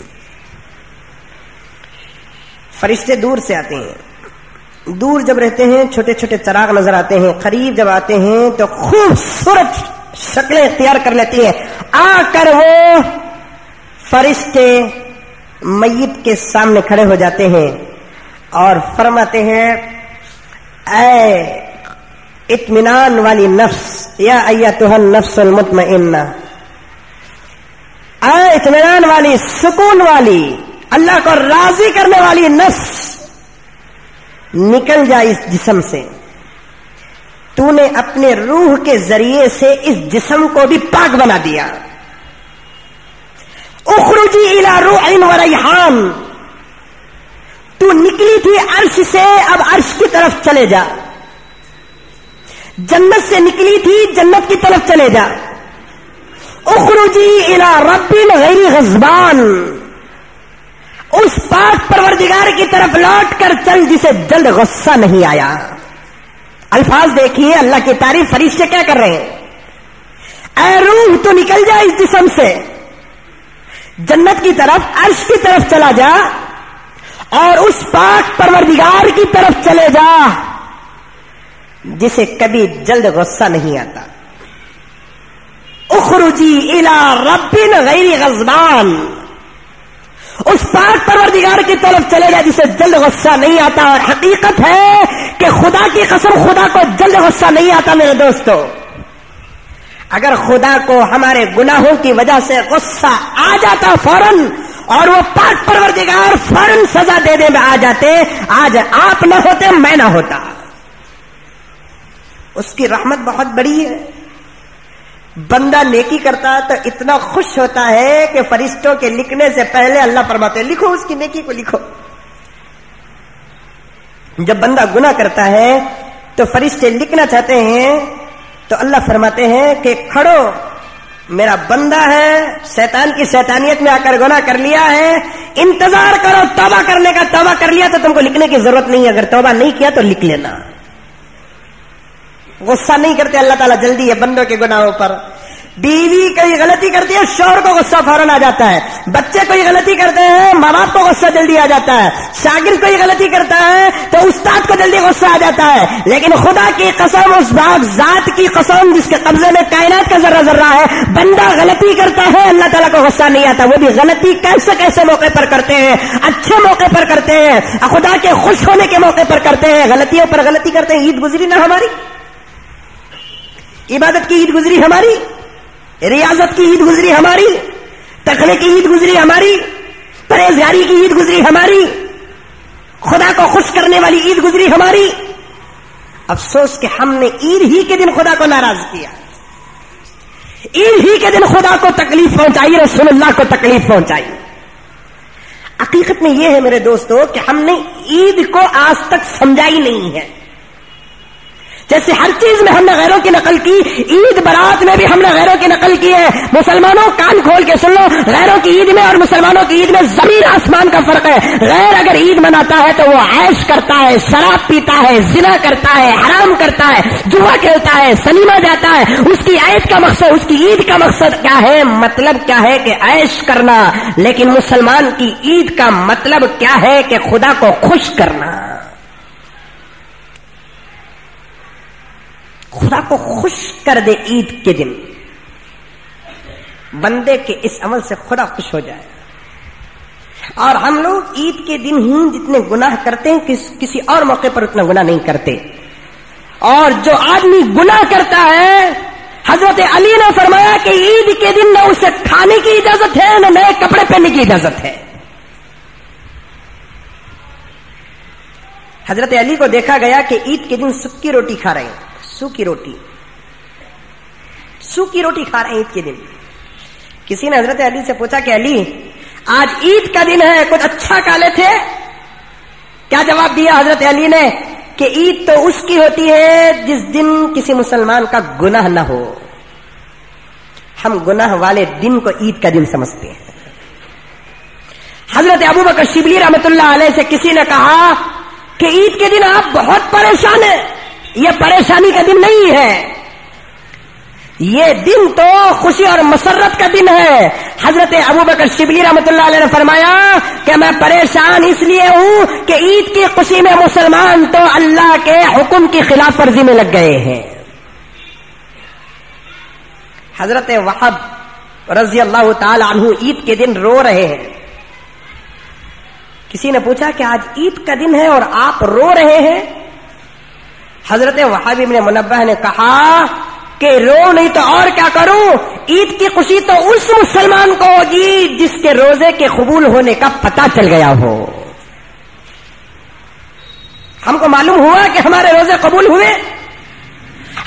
فرشتے دور سے آتے ہیں، دور جب رہتے ہیں چھوٹے چھوٹے چراغ نظر آتے ہیں، قریب جب آتے ہیں تو خوبصورت شکلیں اختیار کر لیتی ہیں. آ کر وہ فرشتے میت کے سامنے کھڑے ہو جاتے ہیں اور فرماتے ہیں اے اطمینان والی نفس، یا ایتھا النفس المطمئنہ، اے اطمینان والی، سکون والی، اللہ کو راضی کرنے والی نفس، نکل جا اس جسم سے، تو نے اپنے روح کے ذریعے سے اس جسم کو بھی پاک بنا دیا۔ اخرجی الی روح و ریحان، تو نکلی تھی عرش سے، اب عرش کی طرف چلے جا، جنت سے نکلی تھی، جنت کی طرف چلے جا۔ اخرجی الی رب غیر غضبان، اس پاک پروردگار کی طرف لوٹ کر چل جسے جلد غصہ نہیں آیا۔ الفاظ دیکھیے، اللہ کی تعریف فرشتے کیا کر رہے ہیں؟ اے روح تو نکل جا اس جسم سے، جنت کی طرف، عرش کی طرف چلا جا، اور اس پاک پروردگار کی طرف چلے جا جسے کبھی جلد غصہ نہیں آتا۔ اخرجی الی رب غیر غضبان، اس پاک پروردگار کی طرف چلے جا جسے جلد غصہ نہیں آتا۔ اور حقیقت ہے کہ خدا کی قسم، خدا کو جلد غصہ نہیں آتا میرے دوستو۔ اگر خدا کو ہمارے گناہوں کی وجہ سے غصہ آ جاتا فوراً، اور وہ پاک پروردگار فوراً سزا دینے میں آ جاتے، آج آپ نہ ہوتے، میں نہ ہوتا۔ اس کی رحمت بہت بڑی ہے۔ بندہ نیکی کرتا ہے تو اتنا خوش ہوتا ہے کہ فرشتوں کے لکھنے سے پہلے اللہ فرماتے ہیں لکھو، اس کی نیکی کو لکھو۔ جب بندہ گناہ کرتا ہے تو فرشتے لکھنا چاہتے ہیں تو اللہ فرماتے ہیں کہ کھڑو، میرا بندہ ہے، شیطان کی شیطانیت میں آ کر گناہ کر لیا ہے، انتظار کرو توبہ کرنے کا، توبہ کر لیا تو تم کو لکھنے کی ضرورت نہیں ہے، اگر توبہ نہیں کیا تو لکھ لینا۔ غصہ نہیں کرتے اللہ تعالیٰ جلدی ہے بندوں کے گناہوں پر۔ بیوی کوئی غلطی کرتی ہے، شوہر کو غصہ فوراً آ جاتا ہے۔ بچے کوئی غلطی کرتے ہیں، ماں باپ کو غصہ جلدی آ جاتا ہے۔ شاگرد کوئی غلطی کرتا ہے تو استاد کو جلدی غصہ آ جاتا ہے۔ لیکن خدا کی قسم، اس پاک ذات کی قسم جس کے قبضے میں کائنات کا ذرہ ذرہ ہے، بندہ غلطی کرتا ہے اللہ تعالیٰ کو غصہ نہیں آتا۔ وہ بھی غلطی کیسے موقع پر کرتے ہیں، اچھے موقع پر کرتے ہیں، خدا کے خوش ہونے کے موقع پر کرتے ہیں، غلطیوں پر غلطی کرتے ہیں۔ عید گزری نہ ہماری، عبادت کی عید گزری ہماری، ریاضت کی عید گزری ہماری، تقوی کی عید گزری ہماری، پرہیزگاری کی عید گزری ہماری، خدا کو خوش کرنے والی عید گزری ہماری۔ افسوس کہ ہم نے عید ہی کے دن خدا کو ناراض کیا، عید ہی کے دن خدا کو تکلیف پہنچائی، رسول اللہ کو تکلیف پہنچائی۔ حقیقت میں یہ ہے میرے دوستو کہ ہم نے عید کو آج تک سمجھائی نہیں ہے۔ جیسے ہر چیز میں ہم نے غیروں کی نقل کی، عید برات میں بھی ہم نے غیروں کی نقل کی ہے۔ مسلمانوں کان کھول کے سن لو، غیروں کی عید میں اور مسلمانوں کی عید میں زمین آسمان کا فرق ہے۔ غیر اگر عید مناتا ہے تو وہ عیش کرتا ہے، شراب پیتا ہے، زنا کرتا ہے، حرام کرتا ہے، جوا کھیلتا ہے، سنیما جاتا ہے۔ اس کی عید کا مقصد، اس کی عید کا مقصد کیا ہے؟ مطلب کیا ہے کہ عیش کرنا۔ لیکن مسلمان کی عید کا مطلب کیا ہے کہ خدا کو خوش کرنا، خدا کو خوش کر دے عید کے دن، بندے کے اس عمل سے خدا خوش ہو جائے۔ اور ہم لوگ عید کے دن ہی جتنے گناہ کرتے ہیں کسی اور موقع پر اتنا گناہ نہیں کرتے۔ اور جو آدمی گناہ کرتا ہے، حضرت علی نے فرمایا کہ عید کے دن نہ اسے کھانے کی اجازت ہے نہ نئے کپڑے پہننے کی اجازت ہے۔ حضرت علی کو دیکھا گیا کہ عید کے دن سکی روٹی کھا رہے ہیں، سوکھی روٹی کھا رہے ہیں عید کے دن۔ کسی نے حضرت علی سے پوچھا کہ علی آج عید کا دن ہے، کچھ اچھا کھا لے تھے؟ کیا جواب دیا حضرت علی نے کہ عید تو اس کی ہوتی ہے جس دن کسی مسلمان کا گناہ نہ ہو۔ ہم گناہ والے دن کو عید کا دن سمجھتے ہیں۔ حضرت ابوبکر شبلی رحمۃ اللہ علیہ سے کسی نے کہا کہ عید کے دن آپ بہت پریشان ہیں۔ یہ پریشانی کا دن نہیں ہے، یہ دن تو خوشی اور مسرت کا دن ہے۔ حضرت ابوبکر شبلی رحمۃ اللہ علیہ نے فرمایا کہ میں پریشان اس لیے ہوں کہ عید کی خوشی میں مسلمان تو اللہ کے حکم کی خلاف ورزی میں لگ گئے ہیں۔ حضرت وہب رضی اللہ تعالی عنہ عید کے دن رو رہے ہیں۔ کسی نے پوچھا کہ آج عید کا دن ہے اور آپ رو رہے ہیں؟ حضرت وہب ابن منبہ نے کہا کہ کہ رو نہیں تو اور کیا کروں. عید کی خوشی تو اس مسلمان کو ہوگی جس کے روزے کے قبول ہونے کا پتہ چل گیا ہو. ہم کو معلوم ہوا کہ ہمارے روزے قبول ہوئے,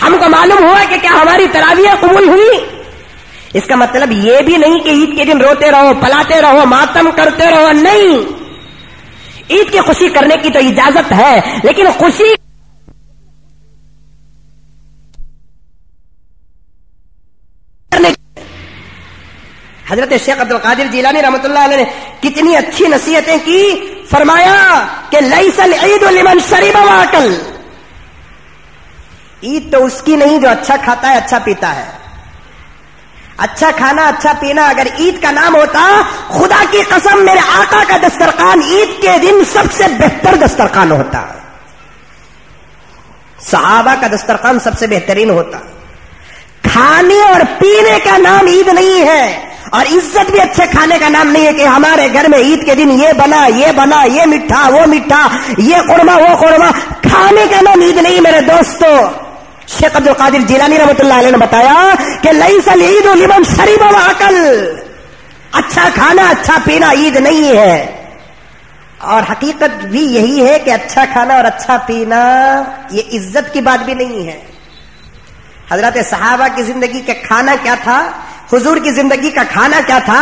ہم کو معلوم ہوا کہ کیا ہماری تراویح قبول ہوئی. اس کا مطلب یہ بھی نہیں کہ عید کے دن روتے رہو, پلاتے رہو, ماتم کرتے رہو. نہیں, عید کی خوشی کرنے کی تو اجازت ہے, لیکن خوشی کرنے. حضرت شیخ عبد القادر جیلانی رحمۃ اللہ علیہ نے کتنی اچھی نصیحتیں کی. فرمایا کہ لیس العید لمن شرب واکل, عید تو اس کی نہیں جو اچھا کھاتا ہے, اچھا پیتا ہے. اچھا کھانا, اچھا پینا اگر عید کا نام ہوتا, خدا کی قسم میرے آقا کا دسترخوان عید کے دن سب سے بہتر دسترخوان ہوتا, صحابہ کا دسترخوان سب سے بہترین ہوتا. کھانے اور پینے کا نام عید نہیں ہے, اور عزت بھی اچھے کھانے کا نام نہیں ہے کہ ہمارے گھر میں عید کے دن یہ بنا, یہ بنا, یہ میٹھا, وہ میٹھا, یہ قورمہ, وہ قورمہ. کھانے کا نام عید نہیں میرے دوستو. شیخ عبد القادر جیلانی رحمۃ اللہ علیہ نے بتایا کہ لیس العید لمن شرب واکل, اچھا کھانا, اچھا پینا عید نہیں ہے. اور حقیقت بھی یہی ہے کہ اچھا کھانا اور اچھا پینا یہ عزت کی بات بھی نہیں ہے. حضرات صحابہ کی زندگی کا کھانا کیا تھا, حضور کی زندگی کا کھانا کیا تھا,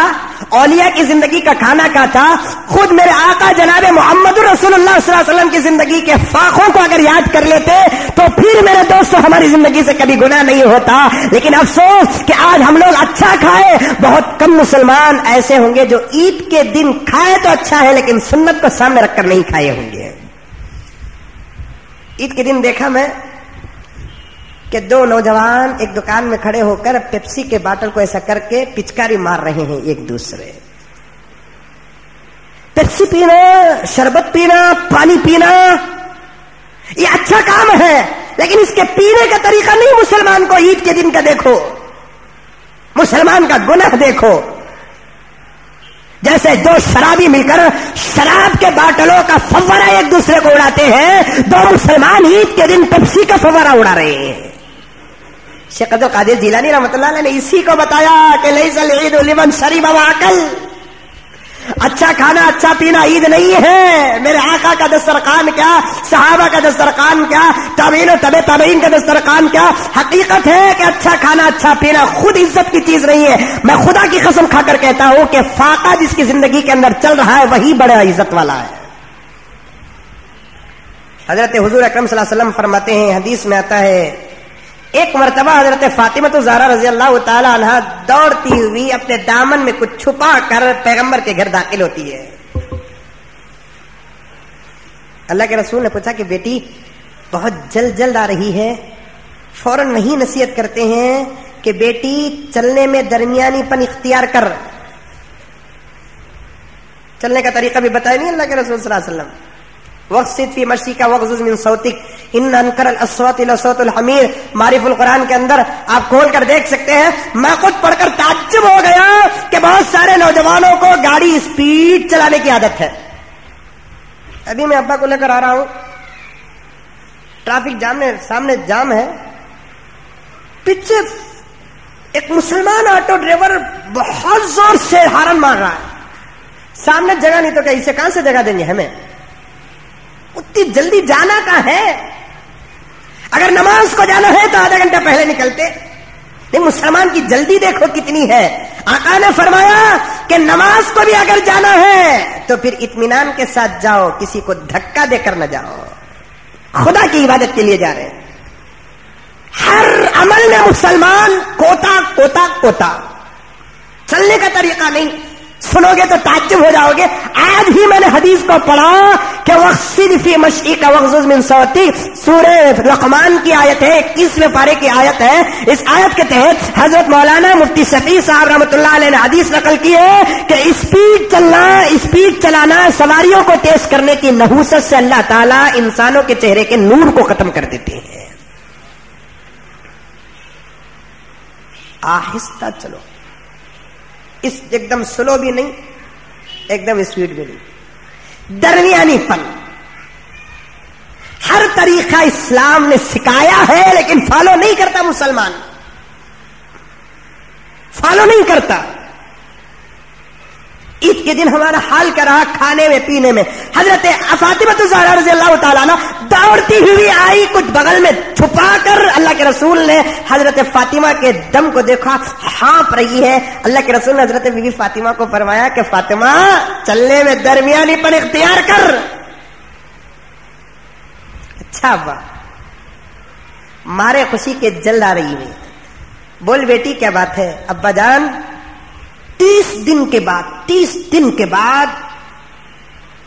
اولیاء کی زندگی کا کھانا کیا تھا. خود میرے آقا جناب محمد رسول اللہ صلی اللہ علیہ وسلم کی زندگی کے فاقوں کو اگر یاد کر لیتے تو پھر میرے دوستو ہماری زندگی سے کبھی گناہ نہیں ہوتا. لیکن افسوس کہ آج ہم لوگ اچھا کھائے, بہت کم مسلمان ایسے ہوں گے جو عید کے دن کھائے تو اچھا ہے لیکن سنت کو سامنے رکھ کر نہیں کھائے ہوں گے. عید کے دن دیکھا میں کہ دو نوجوان ایک دکان میں کھڑے ہو کر پیپسی کے باٹل کو ایسا کر کے پچکاری مار رہے ہیں ایک دوسرے. پیپسی پینا, شربت پینا, پانی پینا یہ اچھا کام ہے, لیکن اس کے پینے کا طریقہ نہیں مسلمان کو عید کے دن کا دیکھو, مسلمان کا گناہ دیکھو. جیسے دو شرابی مل کر شراب کے باٹلوں کا فوارہ ایک دوسرے کو اڑاتے ہیں, دو مسلمان عید کے دن پیپسی کا فوارہ اڑا رہے ہیں. شیخ عبد القادر جیلانی رحمۃ اللہ علیہ نے اسی کو بتایا کہ لیس العید لمن شرب واکل, اچھا کھانا, اچھا پینا عید نہیں ہے. میرے آقا کا دسترخوان کیا, صحابہ کا دسترخوان کیا, تابعین و تبع تابعین کا دسترخوان کیا. حقیقت ہے کہ اچھا کھانا, اچھا پینا خود عزت کی چیز نہیں ہے. میں خدا کی قسم کھا کر کہتا ہوں کہ فاقہ جس کی زندگی کے اندر چل رہا ہے وہی بڑا عزت والا ہے. حضرت حضور اکرم صلی اللہ علیہ وسلم فرماتے ہیں, حدیث میں آتا ہے, ایک مرتبہ حضرت فاطمہ الزہرا رضی اللہ تعالی عنہ دوڑتی ہوئی اپنے دامن میں کچھ چھپا کر پیغمبر کے گھر داخل ہوتی ہے. اللہ کے رسول نے پوچھا کہ بیٹی بہت جلد آ رہی ہے. فوراً وہی نصیحت کرتے ہیں کہ بیٹی چلنے میں درمیانی پن اختیار کر. چلنے کا طریقہ بھی بتایا نہیں اللہ کے رسول صلی اللہ علیہ وسلم. وقصد فی مشیک وغضض من صوتک ان انکر الاصوات لصوت الحمیر. معرف القرآن کے اندر آپ کھول کر دیکھ سکتے ہیں. میں خود پڑھ کر تعجب ہو گیا کہ بہت سارے نوجوانوں کو گاڑی اسپیڈ چلانے کی عادت ہے. ابھی میں ابا کو لے کر آ رہا ہوں, ٹریفک جام میں سامنے جام ہے, پیچھے ایک مسلمان آٹو ڈرائیور بہت زور سے ہارن مار رہا ہے. سامنے جگہ نہیں تو کہ اسے کہاں سے جگہ دیں گے ہمیں, اتنی جلدی جانا کا ہے. اگر نماز کو جانا ہے تو آدھا گھنٹہ پہلے نکلتے. لیکن مسلمان کی جلدی دیکھو کتنی ہے. آقا نے فرمایا کہ نماز کو بھی اگر جانا ہے تو پھر اطمینان کے ساتھ جاؤ, کسی کو دھکا دے کر نہ جاؤ, خدا کی عبادت کے لیے جا رہے ہیں. ہر عمل میں مسلمان کوتا چلنے کا طریقہ نہیں. سنو گے تو تعجب ہو جاؤ گے. آج ہی میں نے حدیث کو پڑھا کہ وقصد فی مشیک وغضض من صوتک, سورہ لقمان کی آیت ہے, 21ویں پارے کی آیت ہے. اس آیت کے تحت حضرت مولانا مفتی شفیع صاحب رحمۃ اللہ علیہ نے حدیث نقل کی ہے کہ اسپیڈ چلانا سواریوں کو تیز کرنے کی نحوست سے اللہ تعالیٰ انسانوں کے چہرے کے نور کو ختم کر دیتے ہیں. آہستہ چلو, اس ایک دم سلو بھی نہیں, ایک دم اسپیڈ بھی نہیں, درمیانی پن. ہر طریقہ اسلام نے سکھایا ہے لیکن فالو نہیں کرتا مسلمان. فالو نہیں کرتا. عید کے دن ہمارا حال کیا رہا کھانے میں پینے میں. حضرت فاطمہ الزہرا رضی اللہ تعالیٰ عنہ دوڑتی ہوئی آئی, کچھ بغل میں چھپا کر. اللہ کے رسول نے حضرت فاطمہ کے دم کو دیکھا, ہانپ رہی ہے. اللہ کے رسول نے حضرت بی بی فاطمہ کو فرمایا کہ فاطمہ چلنے میں درمیانی پر اختیار کر. اچھا ابا, مارے خوشی کے جلد آ رہی ہے. بول بیٹی کیا بات ہے؟ ابا جان 30 دن کے بعد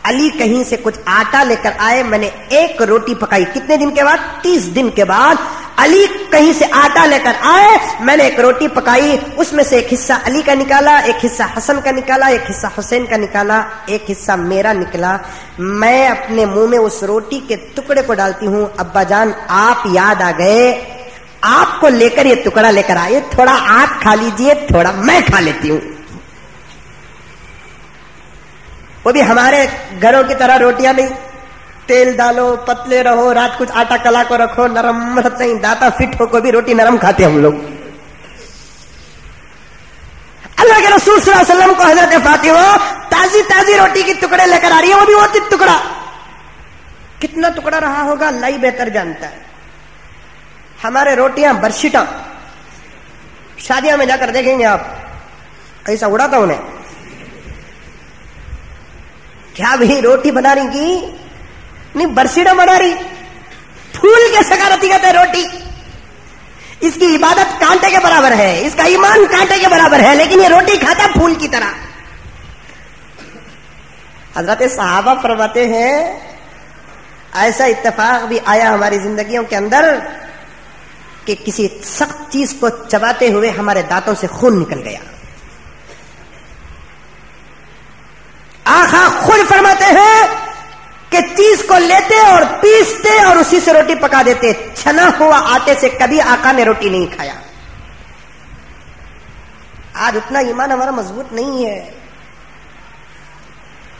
علی کہیں سے کچھ آٹا لے کر آئے, میں نے ایک روٹی پکائی. کتنے دن کے بعد؟ 30 دن کے بعد علی کہیں سے آٹا لے کر آئے, میں نے ایک روٹی پکائی. اس میں سے ایک حصہ علی کا نکالا, ایک حصہ حسن کا نکالا, ایک حصہ حسین کا نکالا, ایک حصہ میرا نکلا. میں اپنے منہ میں اس روٹی کے ٹکڑے کو ڈالتی ہوں. ابا جان آپ یاد آ گئے, آپ کو لے کر یہ ٹکڑا لے کر آئے, تھوڑا آپ کھا لیجئے, تھوڑا میں کھا لیتی ہوں. وہ بھی ہمارے گھروں کی طرح روٹیاں نہیں, تیل ڈالو پتلے رہو, رات کچھ آٹا کلا کو رکھو, نرم نہیں, داتا فٹ ہو کو بھی روٹی نرم کھاتے ہم لوگ. اللہ کے رسول صلی اللہ علیہ وسلم کو حضرت فاطمہ تازی روٹی کی ٹکڑے لے کر آ رہی ہے, وہ بھی وہ ٹکڑا. کتنا ٹکڑا رہا ہوگا اللہ ہی بہتر جانتا ہے. ہمارے روٹیاں برشٹاں, شادیاں میں جا کر دیکھیں گے آپ, ایسا اڑا تھا انہیں. کیا بھی روٹی بنا رہی کی نہیں, برسیڈا بنا رہی. پھول کے سکارتی کہتے روٹی. اس کی عبادت کانٹے کے برابر ہے, اس کا ایمان کانٹے کے برابر ہے, لیکن یہ روٹی کھاتا پھول کی طرح. حضرت صحابہ فرماتے ہیں ایسا اتفاق بھی آیا ہماری زندگیوں کے اندر کہ کسی سخت چیز کو چباتے ہوئے ہمارے دانتوں سے خون نکل گیا. آقا خود فرماتے ہیں کہ چیز کو لیتے اور پیستے اور اسی سے روٹی پکا دیتے. چھنا ہوا آٹے سے کبھی آقا نے روٹی نہیں کھایا. آج اتنا ایمان ہمارا مضبوط نہیں ہے.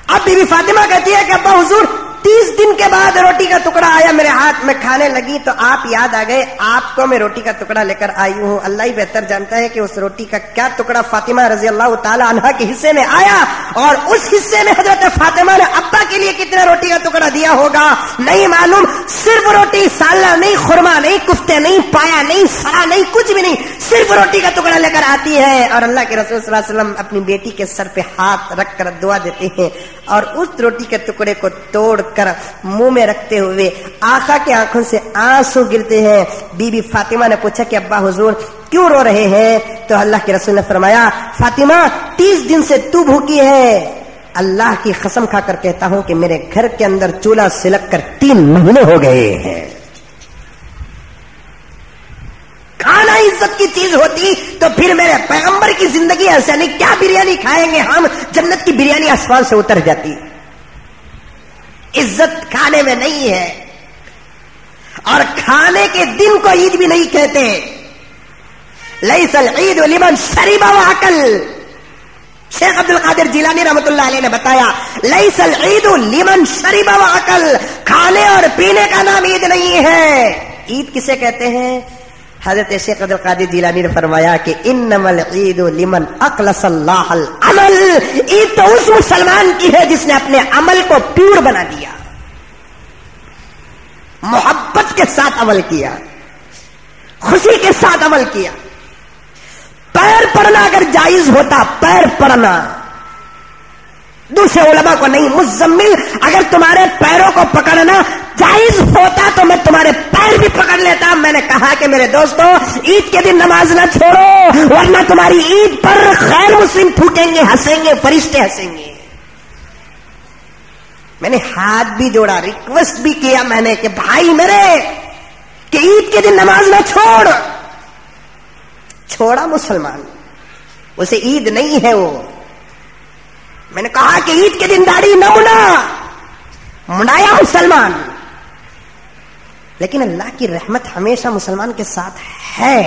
اب بی بی فاطمہ کہتی ہے کہ ابا حضور 30 دن کے بعد روٹی کا ٹکڑا آیا میرے ہاتھ میں, کھانے لگی تو آپ یاد آ گئے, آپ کو میں روٹی کا ٹکڑا لے کر آئی ہوں. اللہ ہی بہتر جانتا ہے کہ اس روٹی کا کیا ٹکڑا فاطمہ رضی اللہ تعالی عنہا کے حصے میں آیا, اور اس حصے میں حضرت فاطمہ نے ابا کے لیے کتنا روٹی کا ٹکڑا دیا ہوگا نہیں معلوم. صرف روٹی, سالہ نہیں, خورما نہیں, کفتے نہیں, پایا نہیں, سرا نہیں, کچھ بھی نہیں, صرف روٹی کا ٹکڑا لے کر آتی ہے. اور اللہ کے رسول صلی اللہ علیہ وسلم اپنی بیٹی کے سر پہ ہاتھ رکھ کر دعا دیتے ہیں, اور اس روٹی کے ٹکڑے کو توڑ کر منہ میں رکھتے ہوئے آقا کے آنکھوں سے آنسو گرتے ہیں. بی بی فاطمہ نے پوچھا کہ ابا حضور کیوں رو رہے ہیں؟ تو اللہ کے رسول نے فرمایا فاطمہ 30 دن سے تو بھوکی ہے, اللہ کی قسم کھا کر کہتا ہوں کہ میرے گھر کے اندر چولہا سلک کر 3 مہینے ہو گئے ہیں. کھانا عزت کی چیز ہوتی تو پھر میرے پیغمبر کی زندگی ایسا نہیں, کیا بریانی کھائیں گے ہم, جنت کی بریانی آسمان سے اتر جاتی. عزت کھانے میں نہیں ہے, اور کھانے کے دن کو عید بھی نہیں کہتے. لیس العید لمن شرب واکل. شیخ عبد القادر جیلانی رحمۃ اللہ علیہ نے بتایا لیس العید لمن شرب واکل, کھانے اور پینے کا نام عید نہیں ہے. عید کسے کہتے ہیں؟ حضرت شیخ عبد القادر جیلانی نے فرمایا کہ انما العید لمن اخلص اللہ العمل. عید تو اس مسلمان کی ہے جس نے اپنے عمل کو پیور بنا دیا, محبت کے ساتھ عمل کیا, خوشی کے ساتھ عمل کیا. پیر پڑنا اگر جائز ہوتا, پیر پڑنا دوسرے علماء کو نہیں, مزمل اگر تمہارے پیروں کو پکڑنا جائز ہوتا تو میں تمہارے پیر بھی پکڑ لیتا. میں نے کہا کہ میرے دوستو عید کے دن نماز نہ چھوڑو, ورنہ تمہاری عید پر غیر مسلم پھوٹیں گے, ہنسیں گے, فرشتے ہنسیں گے. میں نے ہاتھ بھی جوڑا, ریکویسٹ بھی کیا میں نے کہ بھائی میرے کہ عید کے دن نماز نہ چھوڑ. چھوڑا مسلمان, اسے عید نہیں ہے وہ. میں نے کہا کہ عید کے دن داڑھی نہ منایا مسلمان, لیکن اللہ کی رحمت ہمیشہ مسلمان کے ساتھ ہے.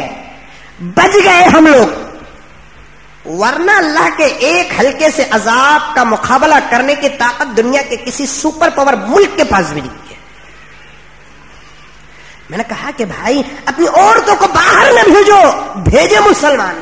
بچ گئے ہم لوگ, ورنہ اللہ کے ایک ہلکے سے عذاب کا مقابلہ کرنے کی طاقت دنیا کے کسی سپر پاور ملک کے پاس بھی نہیں ہے. میں نے کہا کہ بھائی اپنی عورتوں کو باہر نہ بھیجو, بھیجے مسلمان.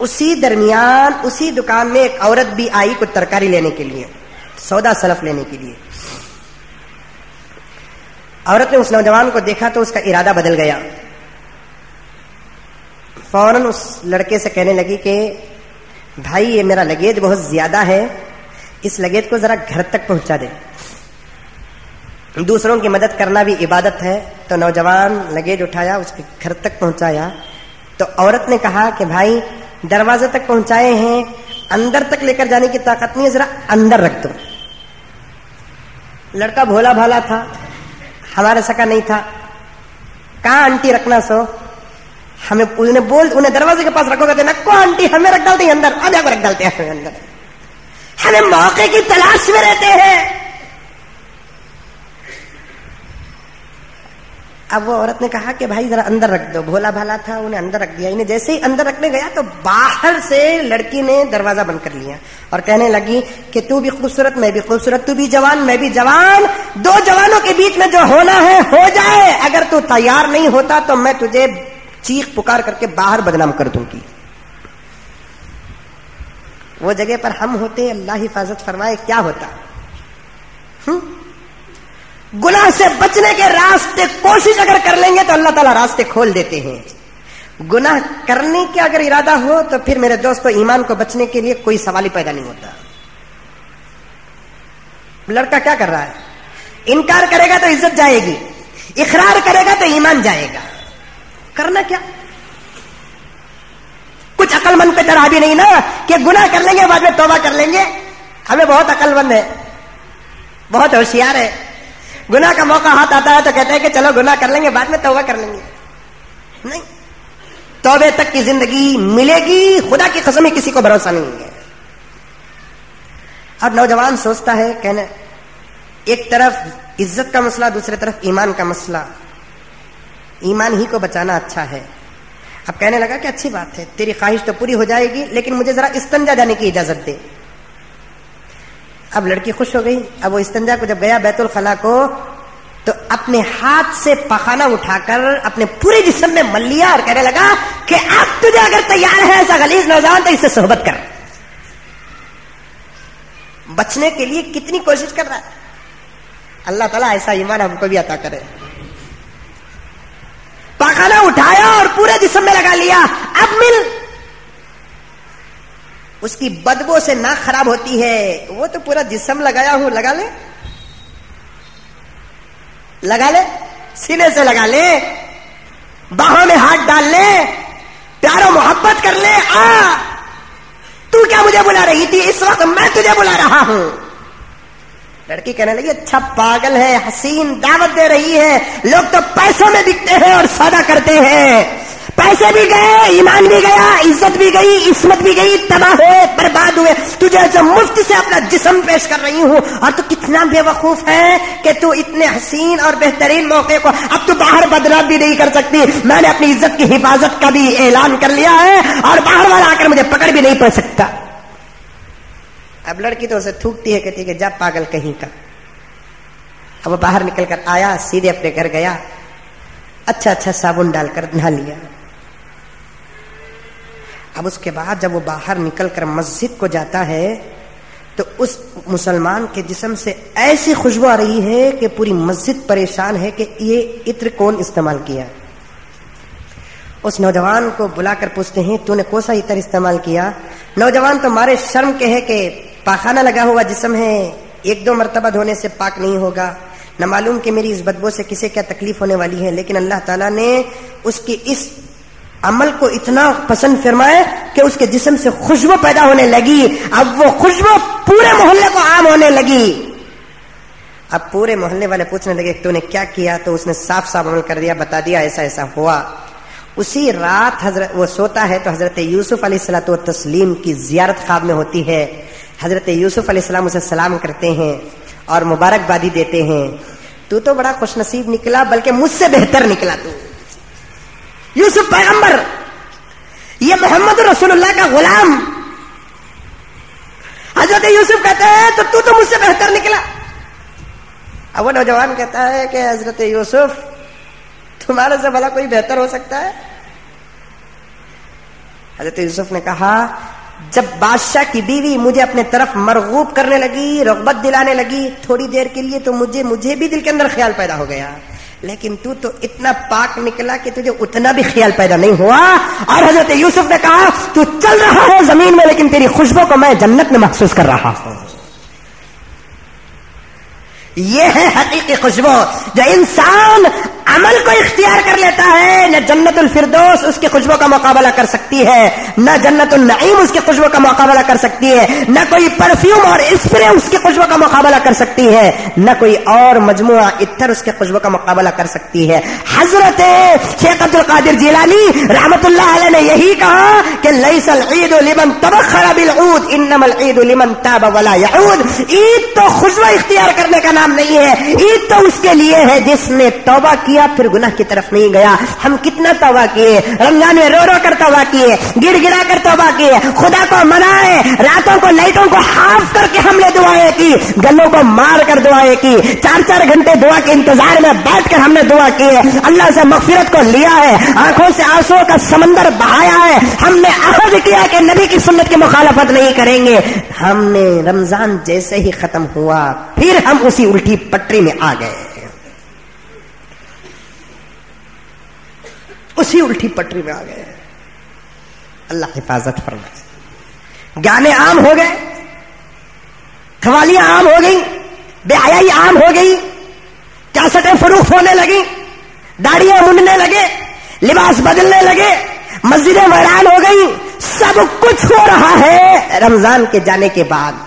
اسی درمیان اسی دکان میں ایک عورت بھی آئی کچھ ترکاری لینے کے لیے، سودا سلف لینے کے لیے. عورت نے اس نوجوان کو دیکھا تو اس کا ارادہ بدل گیا. فوراً اس لڑکے سے کہنے لگی کہ بھائی یہ میرا لگیج بہت زیادہ ہے، اس لگیج کو ذرا گھر تک پہنچا دے. دوسروں کی مدد کرنا بھی عبادت ہے. تو نوجوان لگیج اٹھایا، اس کے گھر تک پہنچایا. تو عورت نے کہا کہ بھائی دروازے تک پہنچائے ہیں، اندر تک لے کر جانے کی طاقت نہیں ہے، ذرا اندر رکھ دو. لڑکا بھولا بھالا تھا، ہمارے سکا نہیں تھا. کہاں آنٹی رکھنا سو ہمیں انہیں دروازے کے پاس رکھو گے نکو آنٹی ہمیں رکھ ڈالتے ہیں اندر، آدھا کو رکھ ڈالتے ہیں ہمیں اندر. ہمیں موقع کی تلاش میں رہتے ہیں. اب وہ عورت نے کہا کہ بھائی ذرا اندر رکھ دو. بھولا بھالا تھا، انہیں اندر رکھ دیا. انہیں جیسے ہی اندر رکھنے گیا تو باہر سے لڑکی نے دروازہ بند کر لیا اور کہنے لگی کہ تو بھی خوبصورت میں بھی خوبصورت، تو بھی جوان میں بھی جوان، دو جوانوں کے بیچ میں جو ہونا ہے ہو جائے. اگر تو تیار نہیں ہوتا تو میں تجھے چیخ پکار کر کے باہر بدنام کر دوں گی. وہ جگہ پر ہم ہوتے، اللہ حفاظت فرمائے، کیا ہوتا؟ گناہ سے بچنے کے راستے کوشش اگر کر لیں گے تو اللہ تعالیٰ راستے کھول دیتے ہیں. گناہ کرنے کا اگر ارادہ ہو تو پھر میرے دوستو ایمان کو بچنے کے لیے کوئی سوال ہی پیدا نہیں ہوتا. لڑکا کیا کر رہا ہے؟ انکار کرے گا تو عزت جائے گی، اقرار کرے گا تو ایمان جائے گا. کرنا کیا؟ کچھ عقل مند پہ چڑھا بھی نہیں نا کہ گناہ کر لیں گے بعد میں توبہ کر لیں گے. ہمیں بہت عقل مند ہے، بہت ہوشیار ہے. گناہ کا موقع ہاتھ آتا ہے تو کہتے ہیں کہ چلو گناہ کر لیں گے بعد میں توبہ کر لیں گے. نہیں، توبے تک کی زندگی ملے گی، خدا کی قسم ہی کسی کو بھروسہ نہیں ہے. اب نوجوان سوچتا ہے کہنے ایک طرف عزت کا مسئلہ، دوسری طرف ایمان کا مسئلہ. ایمان ہی کو بچانا اچھا ہے. اب کہنے لگا کہ اچھی بات ہے، تیری خواہش تو پوری ہو جائے گی لیکن مجھے ذرا استنجا جانے کی اجازت دے. اب لڑکی خوش ہو گئی. اب وہ استنجا کو جب گیا بیت الخلا کو تو اپنے ہاتھ سے پخانہ اٹھا کر اپنے پورے جسم میں مل لیا اور کہنے لگا کہ اب تجھے اگر تیار ہے ایسا غلیظ نوجوان تو اس سے صحبت کر. بچنے کے لیے کتنی کوشش کر رہا ہے. اللہ تعالیٰ ایسا ایمان ہم کو بھی عطا کرے. پخانہ اٹھایا اور پورے جسم میں لگا لیا. اب مل. اس کی بدبو سے ناک خراب ہوتی ہے. وہ تو پورا جسم لگایا ہوں، لگا لے، لگا لے، سینے سے لگا لے، باہوں میں ہاتھ ڈال لے، پیارو محبت کر لے. تو کیا مجھے بلا رہی تھی؟ اس وقت میں تجھے بلا رہا ہوں. لڑکی کہنے لگی اچھا پاگل ہے، حسین دعوت دے رہی ہے. لوگ تو پیسوں میں بکتے ہیں اور سودا کرتے ہیں. پیسے بھی گئے، ایمان بھی گیا، عزت بھی گئی، عصمت بھی گئی، تباہ ہوئے، برباد ہوئے. تجھے جو مفت سے اپنا جسم پیش کر رہی ہوں اور تو کتنا بے وقوف ہے کہ تو اتنے حسین اور بہترین موقع کو اب تو باہر بدنام بھی نہیں کر سکتی. میں نے اپنی عزت کی حفاظت کا بھی اعلان کر لیا ہے اور باہر والا آ کر مجھے پکڑ بھی نہیں پا سکتا. اب لڑکی تو اسے تھوکتی ہے، کہتی ہے کہ جا پاگل کہیں کا. اب وہ باہر نکل کر آیا، سیدھے اپنے گھر گیا، اچھا صابن ڈال کر نہا لیا. اب اس کے بعد جب وہ باہر نکل کر مسجد کو جاتا ہے تو اس مسلمان کے جسم سے ایسی خوشبو آ رہی ہے کہ پوری مسجد پریشان ہے کہ یہ عطر کون استعمال کیا. اس نوجوان کو بلا کر پوچھتے ہیں تو نے کون سا عطر استعمال کیا؟ نوجوان تو مارے شرم کے ہے کہ پاخانہ لگا ہوا جسم ہے، ایک دو مرتبہ دھونے سے پاک نہیں ہوگا. نہ معلوم کہ میری اس بدبو سے کسے کیا تکلیف ہونے والی ہے. لیکن اللہ تعالیٰ نے اس کی اس عمل کو اتنا پسند فرمائے کہ اس کے جسم سے خوشبو پیدا ہونے لگی. اب وہ خوشبو پورے محلے کو عام ہونے لگی. اب پورے محلے والے پوچھنے لگے تو نے کیا کیا؟ تو اس نے صاف عمل کر دیا، بتا دیا ایسا ایسا ہوا. اسی رات وہ سوتا ہے تو حضرت یوسف علیہ الصلوۃ والتسلیم کی زیارت خواب میں ہوتی ہے. حضرت یوسف علیہ السلام اسے سلام کرتے ہیں اور مبارکبادی دیتے ہیں. تو بڑا خوش نصیب نکلا، بلکہ مجھ سے بہتر نکلا. تو یوسف پیغمبر، یہ محمد رسول اللہ کا غلام. حضرت یوسف کہتے ہیں تو مجھ سے بہتر نکلا. اب وہ نوجوان کہتا ہے کہ حضرت یوسف تمہارے سے بھلا کوئی بہتر ہو سکتا ہے؟ حضرت یوسف نے کہا جب بادشاہ کی بیوی مجھے اپنے طرف مرغوب کرنے لگی، رغبت دلانے لگی، تھوڑی دیر کے لیے تو مجھے بھی دل کے اندر خیال پیدا ہو گیا، لیکن تو اتنا پاک نکلا کہ تجھے اتنا بھی خیال پیدا نہیں ہوا. اور حضرت یوسف نے کہا تو چل رہا ہے زمین میں لیکن تیری خوشبو کو میں جنت میں محسوس کر رہا ہوں. یہ ہے حقیقی خوشبو. جو انسان عمل کو اختیار کر لیتا ہے، نہ جنت الفردوس اس کی خوشبو کا مقابلہ کر سکتی ہے، نہ جنت النعیم اس کی خوشبو کا مقابلہ کر سکتی ہے، نہ کوئی پرفیوم اور اسپرے اس کی خوشبو کا مقابلہ کر سکتی ہے، نہ کوئی اور مجموعہ عطر اس کی خوشبو کا مقابلہ کر سکتی ہے. حضرت شیخ عبد القادر جیلانی رحمت اللہ علیہ نے یہی کہا کہ لیس العید لمن تبخر بالعود انما العید لمن تاب ولا یعود. عید تو خوشبو اختیار کرنے کا نام نہیں ہے، عید تو اس کے لیے ہے جس نے توبہ کیا پھر گناہ کی طرف نہیں گیا. ہم کتنا توبہ کیے، رمضان میں رو رو کر توبہ کیے، گڑ گڑا کر توبہ کیے، خدا کو منائے، راتوں کو لائٹوں کو حاف کر کے ہم نے دعائیں کی، گلوں کو مار کر دعائیں کی، 4 گھنٹے دعا کے انتظار میں بیٹھ کر ہم نے دعا کی ہے، اللہ سے مغفرت کو لیا ہے، آنکھوں سے آنسوں کا سمندر بہایا ہے. ہم نے عہد کیا کہ نبی کی سنت کی مخالفت نہیں کریں گے. ہم نے رمضان جیسے ہی ختم ہوا پھر ہم اسی الٹی پٹری میں آ گئے، اسی الٹی پٹری میں آ گئے. اللہ حفاظت فرمائے. گانے عام ہو گئے، قوالیاں عام ہو گئی، بے حیائی عام ہو گئی، کیسٹیں فروخت ہونے لگی، داڑیاں منڈنے لگے، لباس بدلنے لگے، مسجدیں ویران ہو گئی. سب کچھ ہو رہا ہے رمضان کے جانے کے بعد،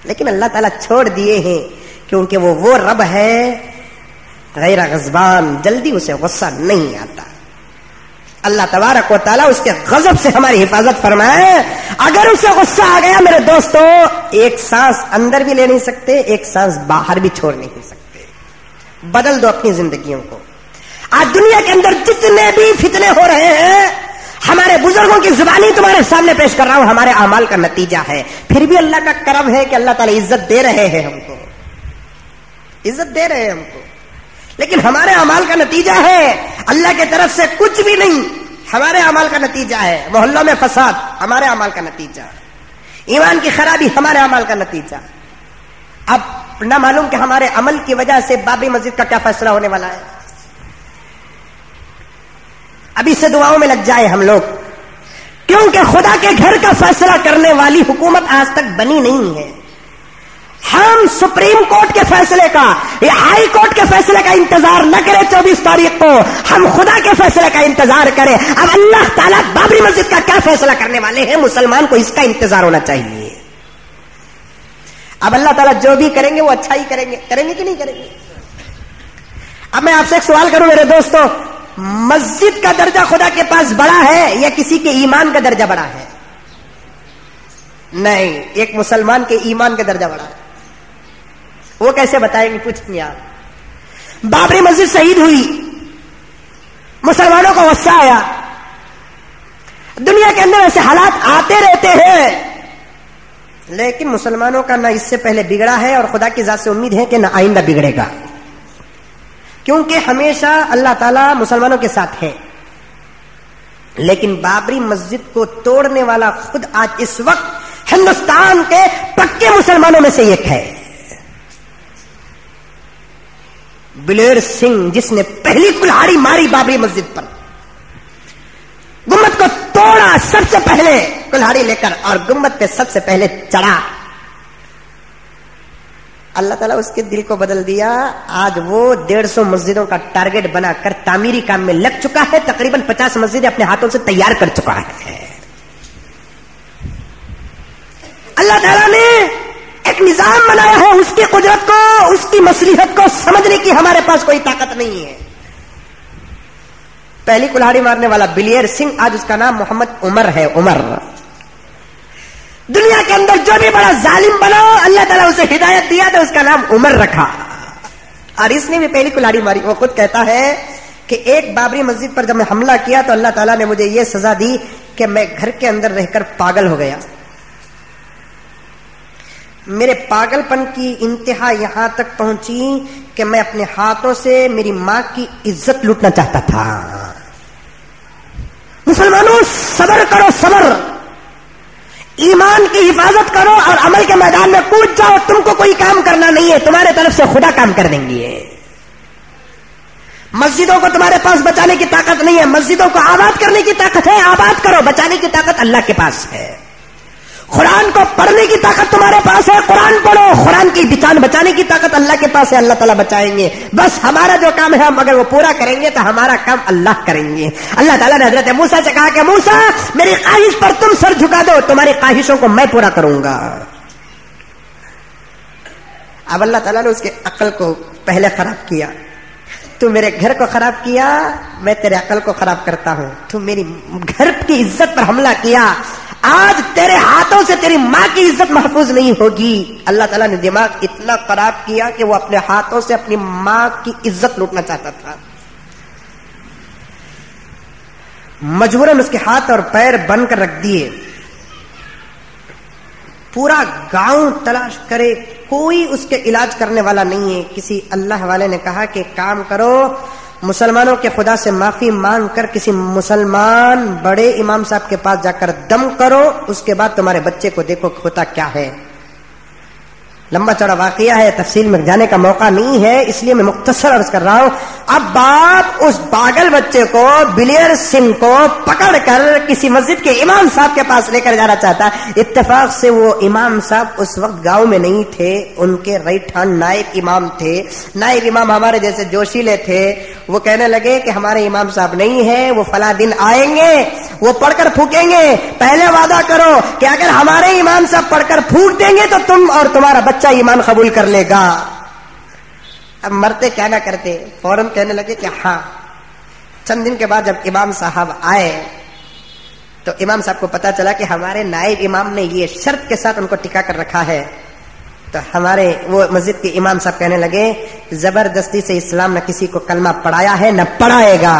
لیکن اللہ تعالیٰ چھوڑ دیے ہیں کیونکہ وہ رب ہے غیر غضبان، جلدی اسے غصہ نہیں آتا. اللہ تبارک و تعالیٰ اس کے غضب سے ہماری حفاظت فرمائے. اگر اسے غصہ آ گیا میرے دوستو، ایک سانس اندر بھی لے نہیں سکتے، ایک سانس باہر بھی چھوڑ نہیں سکتے. بدل دو اپنی زندگیوں کو. آج دنیا کے اندر جتنے بھی فتنے ہو رہے ہیں، ہمارے بزرگوں کی زبانی تمہارے سامنے پیش کر رہا ہوں، ہمارے اعمال کا نتیجہ ہے. پھر بھی اللہ کا کرم ہے کہ اللہ تعالیٰ عزت دے رہے ہیں، ہم کو عزت دے رہے ہیں ہم کو، لیکن ہمارے اعمال کا نتیجہ ہے. اللہ کی طرف سے کچھ بھی نہیں، ہمارے اعمال کا نتیجہ ہے. محلوں میں فساد ہمارے اعمال کا نتیجہ، ایمان کی خرابی ہمارے اعمال کا نتیجہ. اب نہ معلوم کہ ہمارے عمل کی وجہ سے بابری مسجد کا کیا فیصلہ ہونے والا ہے. ابھی سے دعاؤں میں لگ جائے ہم لوگ، کیونکہ خدا کے گھر کا فیصلہ کرنے والی حکومت آج تک بنی نہیں ہے. ہم سپریم کورٹ کے فیصلے کا یا ہائی کورٹ کے فیصلے کا انتظار نہ کریں 24 تاریخ کو، ہم خدا کے فیصلے کا انتظار کریں. اب اللہ تعالیٰ بابری مسجد کا کیا فیصلہ کرنے والے ہیں، مسلمان کو اس کا انتظار ہونا چاہیے. اب اللہ تعالیٰ جو بھی کریں گے وہ اچھا ہی کریں گے کہ نہیں کریں گے. اب میں آپ سے ایک سوال کروں میرے دوستوں، مسجد کا درجہ خدا کے پاس بڑا ہے یا کسی کے ایمان کا درجہ بڑا ہے؟ نہیں، ایک مسلمان کے ایمان کا درجہ بڑا ہے. وہ کیسے بتائیں گے؟ پوچھیں گے آپ. بابری مسجد شہید ہوئی، مسلمانوں کو غصہ آیا. دنیا کے اندر ایسے حالات آتے رہتے ہیں، لیکن مسلمانوں کا نہ اس سے پہلے بگڑا ہے اور خدا کی ذات سے امید ہے کہ نہ آئندہ بگڑے گا، کیونکہ ہمیشہ اللہ تعالیٰ مسلمانوں کے ساتھ ہے. لیکن بابری مسجد کو توڑنے والا خود آج اس وقت ہندوستان کے پکے مسلمانوں میں سے ایک ہے، بلیر سنگھ، جس نے پہلی کلہاڑی ماری بابری مسجد پر، گنبد کو توڑا سب سے پہلے کلہاڑی لے کر اور گنبد پہ سب سے پہلے چڑھا. اللہ تعالیٰ اس کے دل کو بدل دیا. آج وہ 150 مسجدوں کا ٹارگٹ بنا کر تعمیری کام میں لگ چکا ہے، تقریباً 50 مسجدیں اپنے ہاتھوں سے تیار کر چکا ہے. اللہ تعالیٰ نے ایک نظام بنایا ہے، اس کی قدرت کو، اس کی مصلحت کو سمجھنے کی ہمارے پاس کوئی طاقت نہیں ہے. پہلی کلہاڑی مارنے والا بلیر سنگھ، آج اس کا نام محمد عمر ہے. عمر دنیا کے اندر جو بھی بڑا ظالم بنا، اللہ تعالیٰ اسے ہدایت دیا تو اس کا نام عمر رکھا، اور اس نے بھی پہلی کلہاڑی ماری. وہ خود کہتا ہے کہ ایک بابری مسجد پر جب میں حملہ کیا تو اللہ تعالیٰ نے مجھے یہ سزا دی کہ میں گھر کے اندر رہ کر پاگل ہو گیا. میرے پاگل پن کی انتہا یہاں تک پہنچی کہ میں اپنے ہاتھوں سے میری ماں کی عزت لوٹنا چاہتا تھا. مسلمانوں صبر کرو، صبر، ایمان کی حفاظت کرو اور عمل کے میدان میں کود جاؤ. تم کو کوئی کام کرنا نہیں ہے، تمہارے طرف سے خدا کام کر دیں گے. مسجدوں کو تمہارے پاس بچانے کی طاقت نہیں ہے، مسجدوں کو آباد کرنے کی طاقت ہے، آباد کرو. بچانے کی طاقت اللہ کے پاس ہے. قرآن کو پڑھنے کی طاقت تمہارے پاس ہے، قرآن پڑھو. قرآن کی بچانے کی طاقت اللہ کے پاس ہے، اللہ تعالیٰ بچائیں گے. بس ہمارا جو کام ہے ہم اگر وہ پورا کریں گے تو ہمارا کام اللہ کریں گے. اللہ تعالیٰ نے حضرت موسیٰ سے کہا کہ موسیٰ میری خواہش پر تم سر جھکا دو، تمہاری خواہشوں کو میں پورا کروں گا. اب اللہ تعالیٰ نے اس کی عقل کو پہلے خراب کیا. تو میرے گھر کو خراب کیا، میں تیرے عقل کو خراب کرتا ہوں. تو میری گھر کی عزت پر حملہ کیا، آج تیرے ہاتھوں سے تیری ماں کی عزت محفوظ نہیں ہوگی. اللہ تعالیٰ نے دماغ اتنا خراب کیا کہ وہ اپنے ہاتھوں سے اپنی ماں کی عزت لوٹنا چاہتا تھا. مجبوراً اس کے ہاتھ اور پیر بن کر رکھ دیے. پورا گاؤں تلاش کرے، کوئی اس کے علاج کرنے والا نہیں ہے. کسی اللہ والے نے کہا کہ کام کرو، مسلمانوں کے خدا سے معافی مانگ کر کسی مسلمان بڑے امام صاحب کے پاس جا کر دم کرو، اس کے بعد تمہارے بچے کو دیکھو ہوتا کیا ہے. لمبا چوڑا واقعہ ہے، تفصیل میں جانے کا موقع نہیں ہے، اس لیے میں مختصر عرض کر رہا ہوں. اب باپ اس پاگل بچے کو بلیر سنگھ کو پکڑ کر کسی مسجد کے امام صاحب کے پاس لے کر جانا چاہتا. اتفاق سے وہ امام صاحب اس وقت گاؤں میں نہیں تھے، ان کے رائٹ ہینڈ نائب امام تھے. نائب امام ہمارے جیسے جوشیلے تھے. وہ کہنے لگے کہ ہمارے امام صاحب نہیں ہیں، وہ فلاں دن آئیں گے، وہ پڑھ کر پھونکیں گے. پہلے وعدہ کرو کہ اگر ہمارے امام صاحب پڑھ کر پھونک دیں گے تو تم اور تمہارا بچہ ایمان قبول کر لے گا. اب مرتے کیا نہ کرتے، فوراً کہنے لگے کہ ہاں. چند دن کے بعد جب امام صاحب آئے تو امام صاحب کو پتا چلا کہ ہمارے نائب امام نے یہ شرط کے ساتھ ان کو ٹکا کر رکھا ہے. تو ہمارے وہ مسجد کے امام صاحب کہنے لگے زبردستی سے اسلام نہ کسی کو کلمہ پڑھایا ہے نہ پڑھائے گا.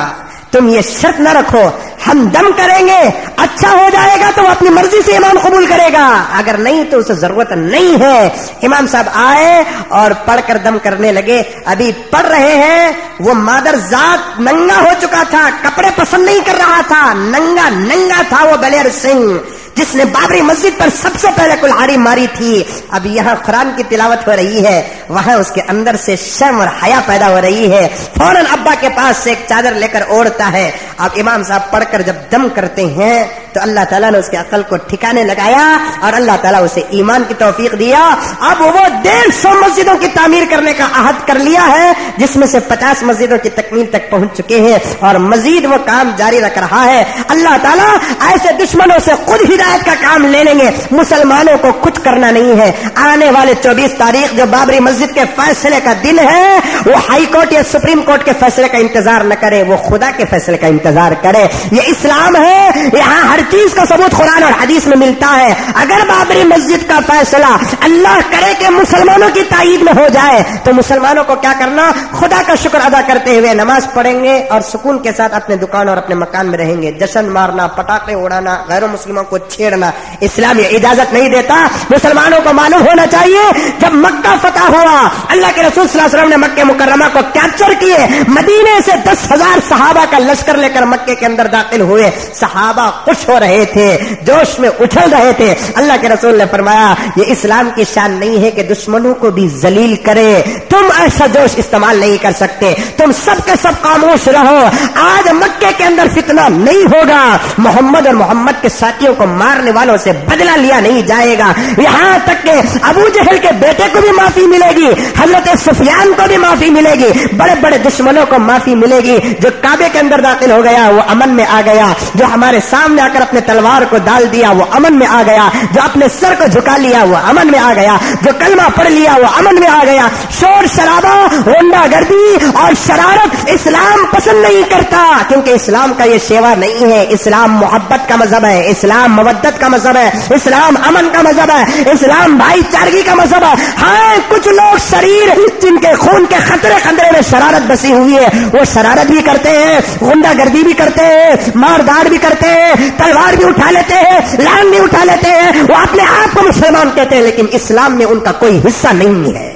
تم یہ شرط نہ رکھو، ہم دم کریں گے، اچھا ہو جائے گا تو وہ اپنی مرضی سے ایمان قبول کرے گا، اگر نہیں تو اسے ضرورت نہیں ہے. امام صاحب آئے اور پڑھ کر دم کرنے لگے. ابھی پڑھ رہے ہیں، وہ مادر ذات ننگا ہو چکا تھا، کپڑے پسند نہیں کر رہا تھا، ننگا تھا وہ بلیر سنگھ جس نے بابری مسجد پر سب سے پہلے کلہاڑی ماری تھی. اب یہاں قرآن کی تلاوت ہو رہی ہے، وہاں اس کے اندر سے شرم اور حیا پیدا ہو رہی ہے. فوراً ابا کے پاس سے ایک چادر لے کر اوڑھتا ہے. اب امام صاحب پڑھ کر جب دم کرتے ہیں تو اللہ تعالیٰ نے اس کے عقل کو ٹھکانے لگایا اور اللہ تعالیٰ اسے ایمان کی توفیق دیا. اب وہ 150 مسجدوں کی تعمیر کرنے کا عہد کر لیا ہے، جس میں سے 50 مسجدوں کی تکمیل تک پہنچ چکے ہیں اور مزید وہ کام جاری رکھ رہا ہے. اللہ تعالیٰ ایسے دشمنوں سے خود ہدایت کا کام لے لیں گے. مسلمانوں کو کچھ کرنا نہیں ہے. آنے والے 24 تاریخ جو بابری مسجد کے فیصلے کا دن ہے، وہ ہائی کورٹ یا سپریم کورٹ کے فیصلے کا انتظار نہ کرے، وہ خدا کے فیصلے کا انتظار کرے. یہ اسلام ہے، یہاں ہر چیز کا ثبوت قرآن اور حدیث میں ملتا ہے. اگر بابری مسجد کا فیصلہ اللہ کرے کہ مسلمانوں کی تائید میں ہو جائے تو مسلمانوں کو کیا کرنا؟ خدا کا شکر ادا کرتے ہوئے نماز پڑھیں گے اور سکون کے ساتھ اپنے دکان اور اپنے مکان میں رہیں گے. جشن مارنا، پٹاخے اڑانا، غیر مسلموں کو چھیڑنا اسلام یہ اجازت نہیں دیتا. مسلمانوں کو معلوم ہونا چاہیے جب مکہ فتح ہوا، اللہ کے رسول صلی اللہ علیہ وسلم نے مکہ مکرمہ کو کیپچر کیے. مدینے سے 10,000 صحابہ کا لشکر لے کر مکے کے اندر داخل ہوئے. صحابہ خوش ہو رہے تھے، جوش میں اچھل رہے تھے. اللہ کے رسول نے فرمایا یہ اسلام کی شان نہیں ہے کہ دشمنوں کو بھی ذلیل کرے. تم ایسا جوش استعمال نہیں کر سکتے، تم سب کے سب خاموش رہو. آج مکے کے اندر فتنہ نہیں ہوگا، محمد اور محمد کے ساتھیوں کو مارنے والوں سے بدلہ لیا نہیں جائے گا. یہاں تک کہ ابو جہل کے بیٹے کو بھی معافی ملے گی، حضرت سفیان کو بھی معافی ملے گی، بڑے بڑے دشمنوں کو معافی ملے گی. جو کعبے کے اندر داخل ہو گیا وہ امن میں آ گیا، جو ہمارے سامنے آ کر اپنے تلوار کو ڈال دیا وہ امن میں آ گیا، جو اپنے سر کو جھکا لیا وہ امن میں آ گیا، جو کلمہ پڑھ لیا وہ امن میں آ گیا. شور شرابہ، غنڈہ گردی اور شرارت اسلام پسند نہیں کرتا، کیونکہ اسلام کا یہ شیوا نہیں ہے. اسلام محبت کا مذہب ہے، اسلام مودت کا مذہب ہے، اسلام امن کا مذہب ہے، اسلام بھائی چارگی کا مذہب ہے. ہاں کچھ لوگ شریر جن کے خون کے خطرے میں شرارت بسی ہوئی ہے، وہ شرارت بھی کرتے ہیں، غنڈہ گردی بھی کرتے ہیں، مار داڑ بھی کرتے ہیں، تلوار بھی اٹھا لیتے ہیں، لان بھی اٹھا لیتے ہیں. وہ اپنے آپ کو مسلمان کہتے ہیں لیکن اسلام میں ان کا کوئی حصہ نہیں ہے.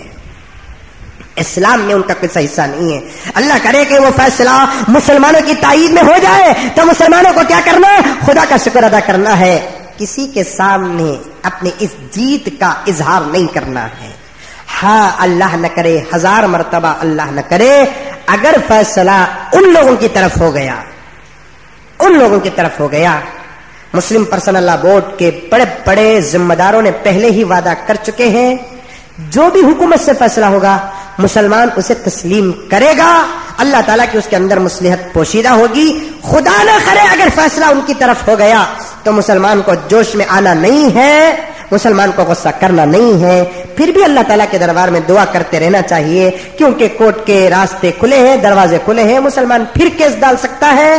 اسلام میں ان کا کوئی حصہ نہیں ہے. اللہ کرے کہ وہ فیصلہ مسلمانوں کی تائید میں ہو جائے تو مسلمانوں کو کیا کرنا ہے؟ خدا کا شکر ادا کرنا ہے. کسی کے سامنے اپنے اس جیت کا اظہار نہیں کرنا ہے. ہاں اللہ نہ کرے، 1000 مرتبہ اللہ نہ کرے، اگر فیصلہ ان لوگوں کی طرف ہو گیا، ان لوگوں کی طرف ہو گیا. مسلم پرسنل لا بورڈ کے بڑے بڑے ذمہ داروں نے پہلے ہی وعدہ کر چکے ہیں، جو بھی حکومت سے فیصلہ ہوگا مسلمان اسے تسلیم کرے گا. اللہ تعالیٰ کی اس کے اندر مصلحت پوشیدہ ہوگی. خدا نہ کرے اگر فیصلہ ان کی طرف ہو گیا تو مسلمان کو جوش میں آنا نہیں ہے، مسلمان کو غصہ کرنا نہیں ہے. پھر بھی اللہ تعالیٰ کے دربار میں دعا کرتے رہنا چاہیے، کیونکہ کورٹ کے راستے کھلے ہیں، دروازے کھلے ہیں، مسلمان پھر کیس ڈال سکتا ہے.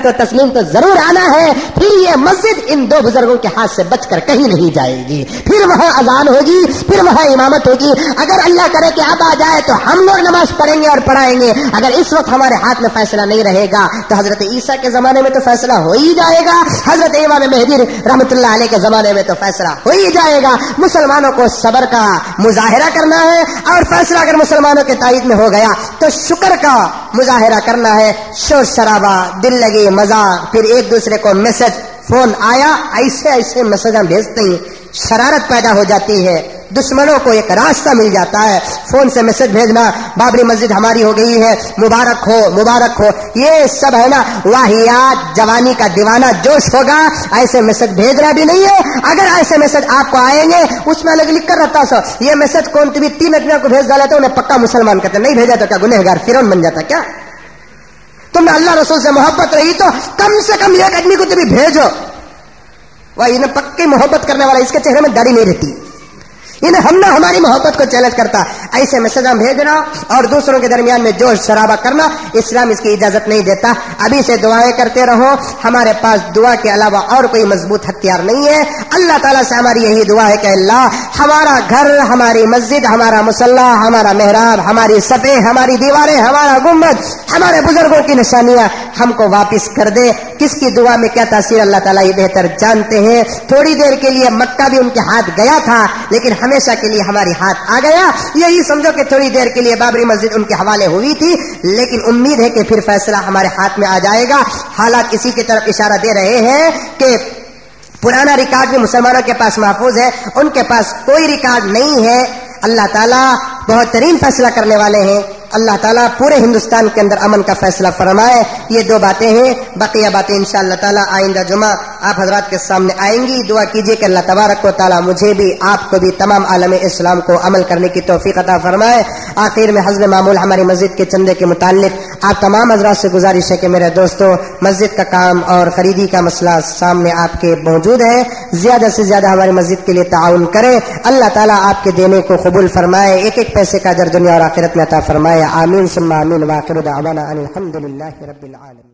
تو تسلیم تو ضرور آنا ہے. پھر یہ مسجد ان 2 بزرگوں کے ہاتھ سے بچ کر کہیں نہیں جائے گی. پھر وہاں اذان ہوگی، پھر وہاں امامت ہوگی. اگر اللہ کرے کہ اب آ جائے تو ہم لوگ نماز پڑھیں گے اور پڑھائیں گے. اگر اس وقت ہمارے ہاتھ میں فیصلہ نہیں رہے گا تو حضرت عیسیٰ کے زمانے میں تو فیصلہ ہو ہی جائے گا، حضرت امام مہدی رحمۃ اللہ علیہ کے زمانے میں تو فیصلہ ہو ہی جائے گا. مسلمانوں کو صبر کا مظاہرہ کرنا ہے، اور فیصلہ اگر مسلمانوں کے تائید میں ہو گیا تو شکر کا مظاہرہ کرنا ہے. شور شرابہ، دل لگی مزہ، پھر ایک دوسرے کو میسج، فون آیا، ایسے میسج ہم بھیجتے ہیں، شرارت پیدا ہو جاتی ہے. دشمنوں کو ایک راستہ مل جاتا ہے فون سے میسج بھیجنا، بابری مسجد ہماری ہو گئی ہے، مبارک ہو مبارک ہو. یہ سب ہے نا واہیات، جوانی کا دیوانہ جوش ہوگا. ایسے میسج بھیجنا بھی نہیں ہے. اگر ایسے میسج آپ کو آئیں گے اس میں الگ لکھ کر رہتا سو یہ میسج کون بھی 3 آدمیوں کو بھیج ڈالا تو انہیں پکا مسلمان کہتے، نہیں بھیجا تو کیا گنہگار فرعون بن جاتا. کیا تم نے اللہ رسول سے محبت رہی تو کم سے کم ایک آدمی کو تو بھی بھیجو. وہ انہیں پکی محبت کرنے والا، اس کے چہرے میں داڑھی نہیں رہتی، انہیں ہم نہ ہماری محبت کو چیلنج کرتا. ایسے میسج بھیجنا اور دوسروں کے درمیان میں جوش شرابہ کرنا اسلام اس کی اجازت نہیں دیتا. ابھی سے دعائیں کرتے رہو. ہمارے پاس دعا کے علاوہ اور کوئی مضبوط ہتھیار نہیں ہے. اللہ تعالیٰ سے ہماری یہی دعا ہے کہ اللہ ہمارا گھر، ہماری مسجد، ہمارا مصلی، ہمارا محراب، ہماری صفیں، ہماری دیواریں، ہمارا گنبد، ہمارے بزرگوں کی نشانیاں ہم کو واپس کر دے. کس کی دعا میں کیا تاثیر اللہ تعالیٰ یہ بہتر جانتے ہیں. تھوڑی دیر کے لیے مکہ بھی ان کے ہاتھ گیا تھا، لیکن ہمیشہ کے لیے ہماری ہاتھ آ گیا. یہی سمجھو کہ تھوڑی دیر کے لیے بابری مسجد ان کے حوالے ہوئی تھی، لیکن امید ہے کہ پھر فیصلہ ہمارے ہاتھ میں آ جائے گا. حالات اسی کی طرف اشارہ دے رہے ہیں کہ پرانا ریکارڈ بھی مسلمانوں کے پاس محفوظ ہے، ان کے پاس کوئی ریکارڈ نہیں ہے. اللہ تعالیٰ بہترین فیصلہ کرنے والے ہیں. اللہ تعالیٰ پورے ہندوستان کے اندر امن کا فیصلہ فرمائے. یہ 2 باتیں ہیں، بقیہ باتیں انشاءاللہ تعالیٰ آئندہ جمعہ آپ حضرات کے سامنے آئیں گی. دعا کیجیے کہ اللہ تبارک و تعالیٰ مجھے بھی، آپ کو بھی، تمام عالم اسلام کو عمل کرنے کی توفیق عطا فرمائے. آخر میں حسب معمول ہماری مسجد کے چندے کے متعلق آپ تمام حضرات سے گزارش ہے کہ میرے دوستو، مسجد کا کام اور خریدی کا مسئلہ سامنے آپ کے موجود ہے. زیادہ سے زیادہ ہماری مسجد کے لیے تعاون کریں. اللہ تعالیٰ آپ کے دینے کو قبول فرمائے، ایک ایک پیسے کا اجر دنیا اور آخرت میں عطا فرمائے. آمین ثم آمین. واخر دعوانا ان الحمد للہ رب العالمین.